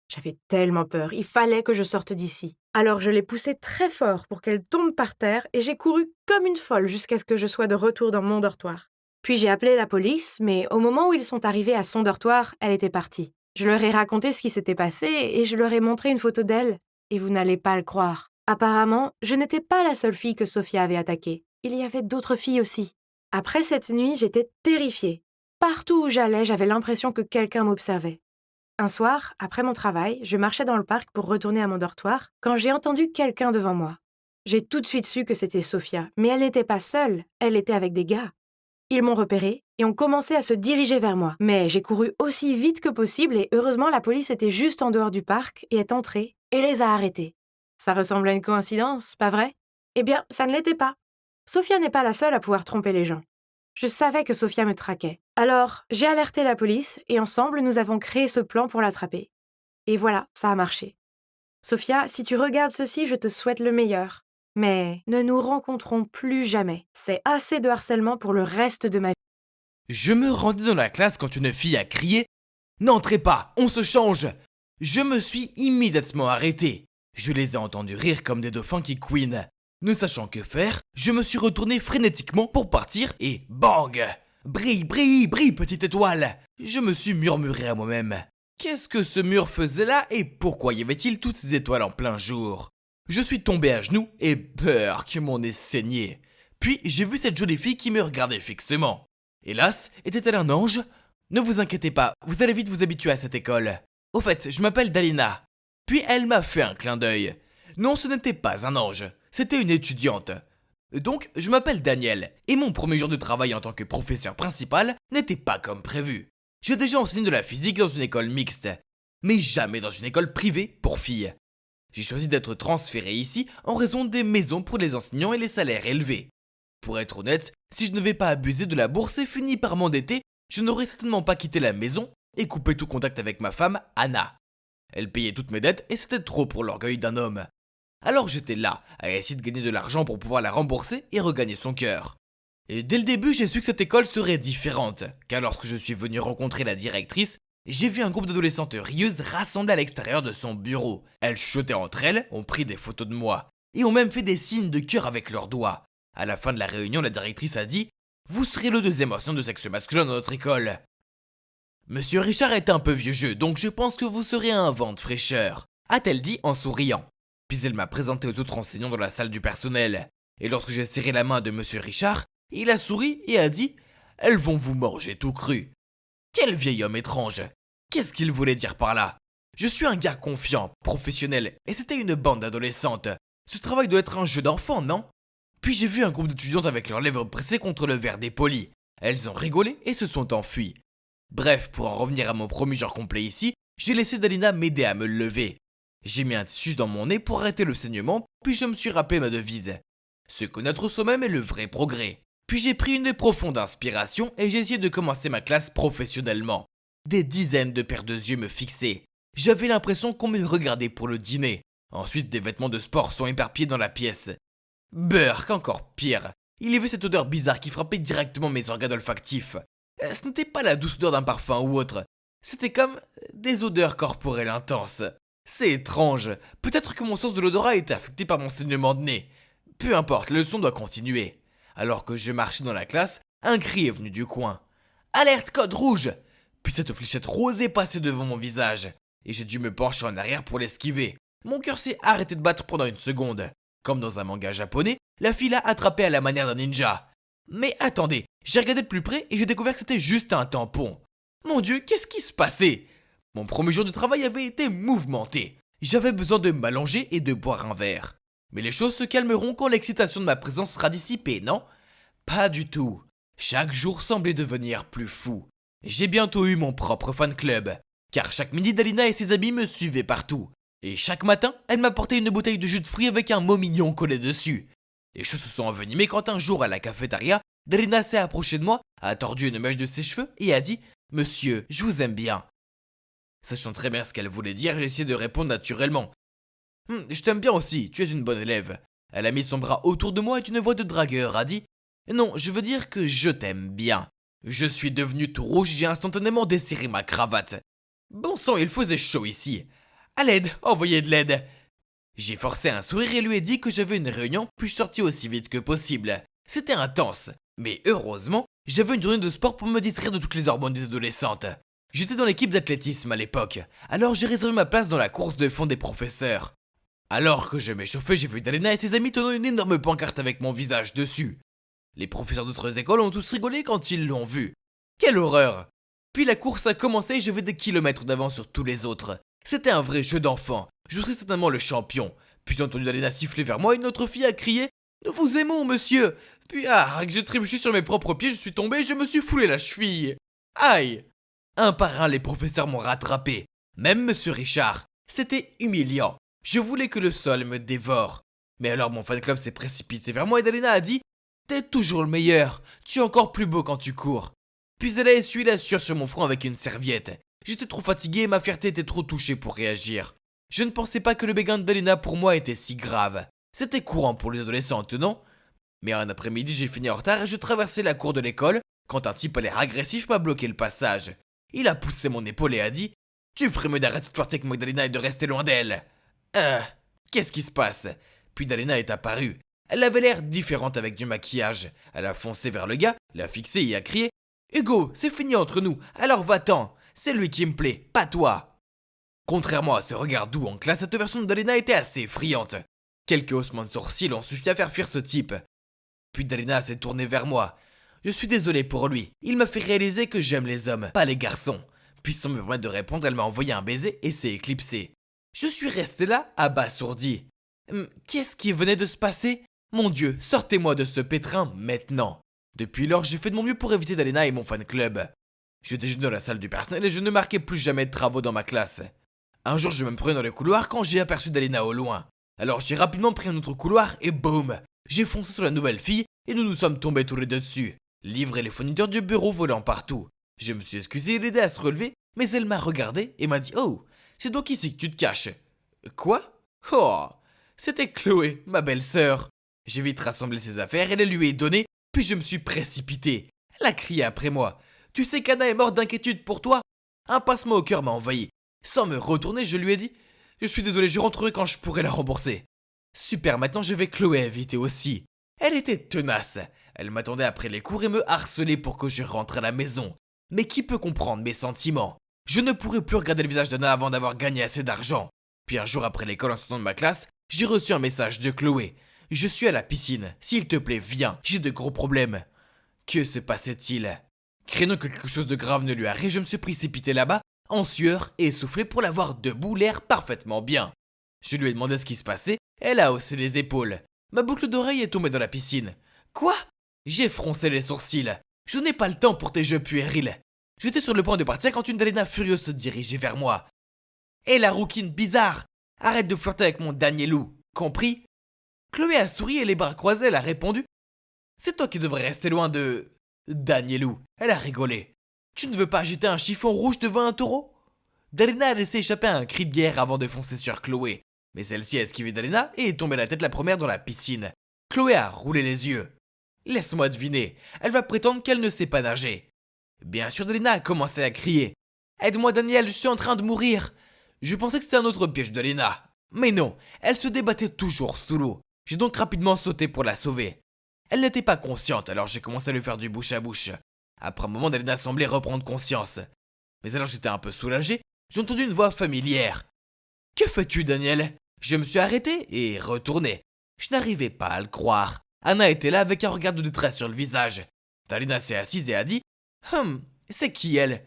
J'avais tellement peur, il fallait que je sorte d'ici. Alors je l'ai poussée très fort pour qu'elle tombe par terre et j'ai couru comme une folle jusqu'à ce que je sois de retour dans mon dortoir. Puis j'ai appelé la police, mais au moment où ils sont arrivés à son dortoir, elle était partie. Je leur ai raconté ce qui s'était passé et je leur ai montré une photo d'elle. Et vous n'allez pas le croire. Apparemment, je n'étais pas la seule fille que Sophia avait attaquée. Il y avait d'autres filles aussi. Après cette nuit, j'étais terrifiée. Partout où j'allais, j'avais l'impression que quelqu'un m'observait. Un soir, après mon travail, je marchais dans le parc pour retourner à mon dortoir quand j'ai entendu quelqu'un devant moi. J'ai tout de suite su que c'était Sophia, mais elle n'était pas seule, elle était avec des gars. Ils m'ont repérée et ont commencé à se diriger vers moi. Mais j'ai couru aussi vite que possible et heureusement la police était juste en dehors du parc et est entrée et les a arrêtés. Ça ressemble à une coïncidence, pas vrai? Eh bien, ça ne l'était pas. Sophia n'est pas la seule à pouvoir tromper les gens. Je savais que Sophia me traquait. Alors, j'ai alerté la police et ensemble, nous avons créé ce plan pour l'attraper. Et voilà, ça a marché. Sophia, si tu regardes ceci, je te souhaite le meilleur. Mais ne nous rencontrons plus jamais. C'est assez de harcèlement pour le reste de ma vie. Je me rendais dans la classe quand une fille a crié « N'entrez pas, on se change !» Je me suis immédiatement arrêté. Je les ai entendus rire comme des dauphins qui couinent. Ne sachant que faire, je me suis retourné frénétiquement pour partir et bang! Brille, brille, brille, petite étoile! Je me suis murmuré à moi-même. Qu'est-ce que ce mur faisait là et pourquoi y avait-il toutes ces étoiles en plein jour? Je suis tombé à genoux et peur que mon nez saignait. Puis j'ai vu cette jolie fille qui me regardait fixement. Hélas, était-elle un ange? Ne vous inquiétez pas, vous allez vite vous habituer à cette école. Au fait, je m'appelle Dalina. Puis elle m'a fait un clin d'œil. Non, ce n'était pas un ange, c'était une étudiante. Donc, je m'appelle Daniel, et mon premier jour de travail en tant que professeur principal n'était pas comme prévu. J'ai déjà enseigné de la physique dans une école mixte, mais jamais dans une école privée pour filles. J'ai choisi d'être transféré ici en raison des maisons pour les enseignants et les salaires élevés. Pour être honnête, si je ne vais pas abuser de la bourse et finir par m'endetter, je n'aurais certainement pas quitté la maison et coupé tout contact avec ma femme, Anna. Elle payait toutes mes dettes et c'était trop pour l'orgueil d'un homme. Alors j'étais là, à essayer de gagner de l'argent pour pouvoir la rembourser et regagner son cœur. Et dès le début, j'ai su que cette école serait différente, car lorsque je suis venu rencontrer la directrice, j'ai vu un groupe d'adolescentes rieuses rassemblées à l'extérieur de son bureau. Elles chuchotaient entre elles, ont pris des photos de moi, et ont même fait des signes de cœur avec leurs doigts. À la fin de la réunion, la directrice a dit « Vous serez le deuxième enseignant de sexe masculin dans notre école. » Monsieur Richard est un peu vieux jeu, donc je pense que vous serez un vent de fraîcheur, a-t-elle dit en souriant. Puis elle m'a présenté aux autres enseignants dans la salle du personnel. Et lorsque j'ai serré la main de Monsieur Richard, il a souri et a dit « Elles vont vous manger tout cru. » Quel vieil homme étrange. Qu'est-ce qu'il voulait dire par là? Je suis un gars confiant, professionnel, et c'était une bande d'adolescentes. Ce travail doit être un jeu d'enfant, non? Puis j'ai vu un groupe d'étudiantes avec leurs lèvres pressées contre le verre dépoli. Elles ont rigolé et se sont enfuies. Bref, pour en revenir à mon premier jour complet ici, j'ai laissé Dalina m'aider à me lever. J'ai mis un tissu dans mon nez pour arrêter le saignement, puis je me suis rappelé ma devise. Se connaître soi-même est le vrai progrès. Puis j'ai pris une profonde inspiration et j'ai essayé de commencer ma classe professionnellement. Des dizaines de paires de yeux me fixaient. J'avais l'impression qu'on me regardait pour le dîner. Ensuite, des vêtements de sport sont éparpillés dans la pièce. Burk, encore pire. Il y avait cette odeur bizarre qui frappait directement mes organes olfactifs. Ce n'était pas la douce odeur d'un parfum ou autre. C'était comme des odeurs corporelles intenses. C'est étrange. Peut-être que mon sens de l'odorat était affecté par mon saignement de nez. Peu importe, la leçon doit continuer. Alors que je marchais dans la classe, un cri est venu du coin. Alerte code rouge! Puis cette fléchette rose est passée devant mon visage. Et j'ai dû me pencher en arrière pour l'esquiver. Mon cœur s'est arrêté de battre pendant une seconde. Comme dans un manga japonais, la fille l'a attrapé à la manière d'un ninja. Mais attendez, j'ai regardé de plus près et j'ai découvert que c'était juste un tampon. Mon Dieu, qu'est-ce qui se passait? Mon premier jour de travail avait été mouvementé. J'avais besoin de m'allonger et de boire un verre. Mais les choses se calmeront quand l'excitation de ma présence sera dissipée, non? Pas du tout. Chaque jour semblait devenir plus fou. J'ai bientôt eu mon propre fan club. Car chaque midi, Dalina et ses amis me suivaient partout. Et chaque matin, elle m'apportait une bouteille de jus de fruits avec un mot mignon collé dessus. Les choses se sont envenimées quand un jour à la cafétéria, Dalina s'est approchée de moi, a tordu une mèche de ses cheveux et a dit « Monsieur, je vous aime bien ». Sachant très bien ce qu'elle voulait dire, j'ai essayé de répondre naturellement. « Je t'aime bien aussi, tu es une bonne élève ». Elle a mis son bras autour de moi et d'une voix de dragueur a dit « Non, je veux dire que je t'aime bien ». Je suis devenu tout rouge et j'ai instantanément desserré ma cravate. Bon sang, il faisait chaud ici. À l'aide, envoyez de l'aide. J'ai forcé un sourire et lui ai dit que j'avais une réunion, puis je suis sorti aussi vite que possible. C'était intense, mais heureusement, j'avais une journée de sport pour me distraire de toutes les hormones des adolescentes. J'étais dans l'équipe d'athlétisme à l'époque, alors j'ai réservé ma place dans la course de fond des professeurs. Alors que je m'échauffais, j'ai vu Dalina et ses amis tenant une énorme pancarte avec mon visage dessus. Les professeurs d'autres écoles ont tous rigolé quand ils l'ont vu. Quelle horreur! Puis la course a commencé et j'avais des kilomètres d'avance sur tous les autres. C'était un vrai jeu d'enfant. Je serais certainement le champion. Puis j'ai entendu Dalina siffler vers moi et une autre fille a crié « Nous vous aimons, monsieur !» Puis que j'ai trébuché sur mes propres pieds, je suis tombé et je me suis foulé la cheville. Aïe! Un par un, les professeurs m'ont rattrapé. Même monsieur Richard. C'était humiliant. Je voulais que le sol me dévore. Mais alors mon fan club s'est précipité vers moi et Dalina a dit « T'es toujours le meilleur. Tu es encore plus beau quand tu cours. » Puis elle a essuyé la sueur sur mon front avec une serviette. J'étais trop fatigué et ma fierté était trop touchée pour réagir. Je ne pensais pas que le béguin de Dalina pour moi était si grave. C'était courant pour les adolescentes, non? Mais un après-midi, j'ai fini en retard et je traversais la cour de l'école quand un type à l'air agressif m'a bloqué le passage. Il a poussé mon épaule et a dit « Tu ferais mieux d'arrêter de flirter avec Magdalena et de rester loin d'elle. » Qu'est-ce qui se passe? Puis Dalina est apparue. Elle avait l'air différente avec du maquillage. Elle a foncé vers le gars, l'a fixé et a crié « Hugo, c'est fini entre nous, alors va-t'en. C'est lui qui me plaît, pas toi. » Contrairement à ce regard doux en classe, cette version de Dalina était assez effrayante. Quelques haussements de sourcils ont suffi à faire fuir ce type. Puis Dalina s'est tournée vers moi. Je suis désolé pour lui. Il m'a fait réaliser que j'aime les hommes, pas les garçons. Puis sans me permettre de répondre, elle m'a envoyé un baiser et s'est éclipsée. Je suis resté là, abasourdi. Qu'est-ce qui venait de se passer? Mon Dieu, sortez-moi de ce pétrin maintenant. Depuis lors, j'ai fait de mon mieux pour éviter Dalina et mon fan club. Je déjeunais dans la salle du personnel et je ne marquais plus jamais de travaux dans ma classe. Un jour, je me promenais dans le couloir quand j'ai aperçu Dalina au loin. Alors j'ai rapidement pris un autre couloir et boum! J'ai foncé sur la nouvelle fille et nous nous sommes tombés tous les deux dessus. Livres et les fournitures du bureau volant partout. Je me suis excusé et l'aidé à se relever, mais elle m'a regardé et m'a dit « Oh, c'est donc ici que tu te caches. » Quoi? Oh, c'était Chloé, ma belle-sœur. J'ai vite rassemblé ses affaires et les lui ai données, puis je me suis précipité. Elle a crié après moi. « Tu sais qu'Anna est morte d'inquiétude pour toi ?» Un pincement au cœur m'a envahi. Sans me retourner, je lui ai dit « Je suis désolé, je rentrerai quand je pourrai la rembourser. » Super, maintenant je vais Chloé éviter aussi. Elle était tenace. Elle m'attendait après les cours et me harcelait pour que je rentre à la maison. Mais qui peut comprendre mes sentiments? Je ne pourrais plus regarder le visage d'Anna avant d'avoir gagné assez d'argent. Puis un jour après l'école en sortant de ma classe, j'ai reçu un message de Chloé. « Je suis à la piscine. S'il te plaît, viens. J'ai de gros problèmes. » Que se passait-il? Craignant que quelque chose de grave ne lui arrive, je me suis précipité là-bas, en sueur et essoufflé pour la voir debout, l'air parfaitement bien. Je lui ai demandé ce qui se passait, elle a haussé les épaules. Ma boucle d'oreille est tombée dans la piscine. Quoi? J'ai froncé les sourcils. Je n'ai pas le temps pour tes jeux puérils. J'étais sur le point de partir quand une Dalina furieuse se dirigeait vers moi. Hé la rouquine bizarre! Arrête de flirter avec mon Danielou, compris? Chloé a souri et les bras croisés, elle a répondu. C'est toi qui devrais rester loin de... Danielou. Elle a rigolé. Tu ne veux pas agiter un chiffon rouge devant un taureau? Dalina a laissé échapper un cri de guerre avant de foncer sur Chloé. Mais celle-ci a esquivé Dalina et est tombée la tête la première dans la piscine. Chloé a roulé les yeux. Laisse-moi deviner, elle va prétendre qu'elle ne sait pas nager. Bien sûr, Dalina a commencé à crier. Aide-moi Daniel, je suis en train de mourir. Je pensais que c'était un autre piège de Dalina. Mais non, elle se débattait toujours sous l'eau. J'ai donc rapidement sauté pour la sauver. Elle n'était pas consciente, alors j'ai commencé à lui faire du bouche à bouche. Après un moment, Dalina semblait reprendre conscience. Mais alors j'étais un peu soulagé, j'ai entendu une voix familière. « Que fais-tu, Daniel ?» Je me suis arrêté et retourné. Je n'arrivais pas à le croire. Anna était là avec un regard de détresse sur le visage. Dalina s'est assise et a dit « c'est qui elle ?»«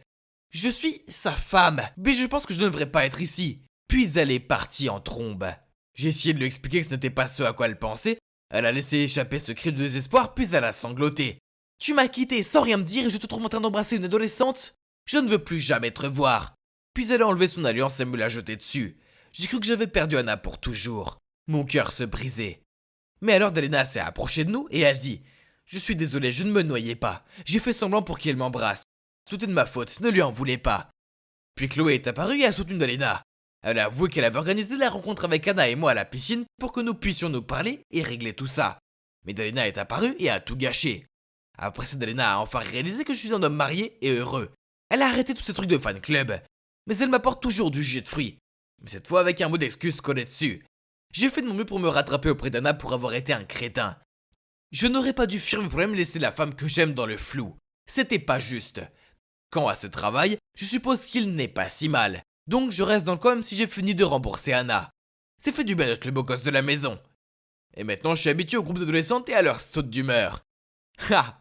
Je suis sa femme, mais je pense que je ne devrais pas être ici. » Puis elle est partie en trombe. J'ai essayé de lui expliquer que ce n'était pas ce à quoi elle pensait. Elle a laissé échapper ce cri de désespoir, puis elle a sangloté. « Tu m'as quitté sans rien me dire et je te trouve en train d'embrasser une adolescente? Je ne veux plus jamais te revoir. » Puis elle a enlevé son alliance et me l'a jetée dessus. J'ai cru que j'avais perdu Anna pour toujours. Mon cœur se brisait. Mais alors Delena s'est approchée de nous et a dit « Je suis désolé, je ne me noyais pas. J'ai fait semblant pour qu'il m'embrasse. Tout est de ma faute, ne lui en voulez pas. » Puis Chloé est apparue et a soutenu Delena. Elle a avoué qu'elle avait organisé la rencontre avec Anna et moi à la piscine pour que nous puissions nous parler et régler tout ça. Mais Delena est apparue et a tout gâché. Après ça, Delena a enfin réalisé que je suis un homme marié et heureux. Elle a arrêté tous ces trucs de fan club. Mais elle m'apporte toujours du jus de fruits. Mais cette fois avec un mot d'excuse collé dessus. J'ai fait de mon mieux pour me rattraper auprès d'Anna pour avoir été un crétin. Je n'aurais pas dû fuir mes problèmes et laisser la femme que j'aime dans le flou. C'était pas juste. Quant à ce travail, je suppose qu'il n'est pas si mal. Donc je reste dans le coin même si j'ai fini de rembourser Anna. C'est fait du bien d'être le beau gosse de la maison. Et maintenant je suis habitué au groupe d'adolescentes et à leur saute d'humeur. Ha!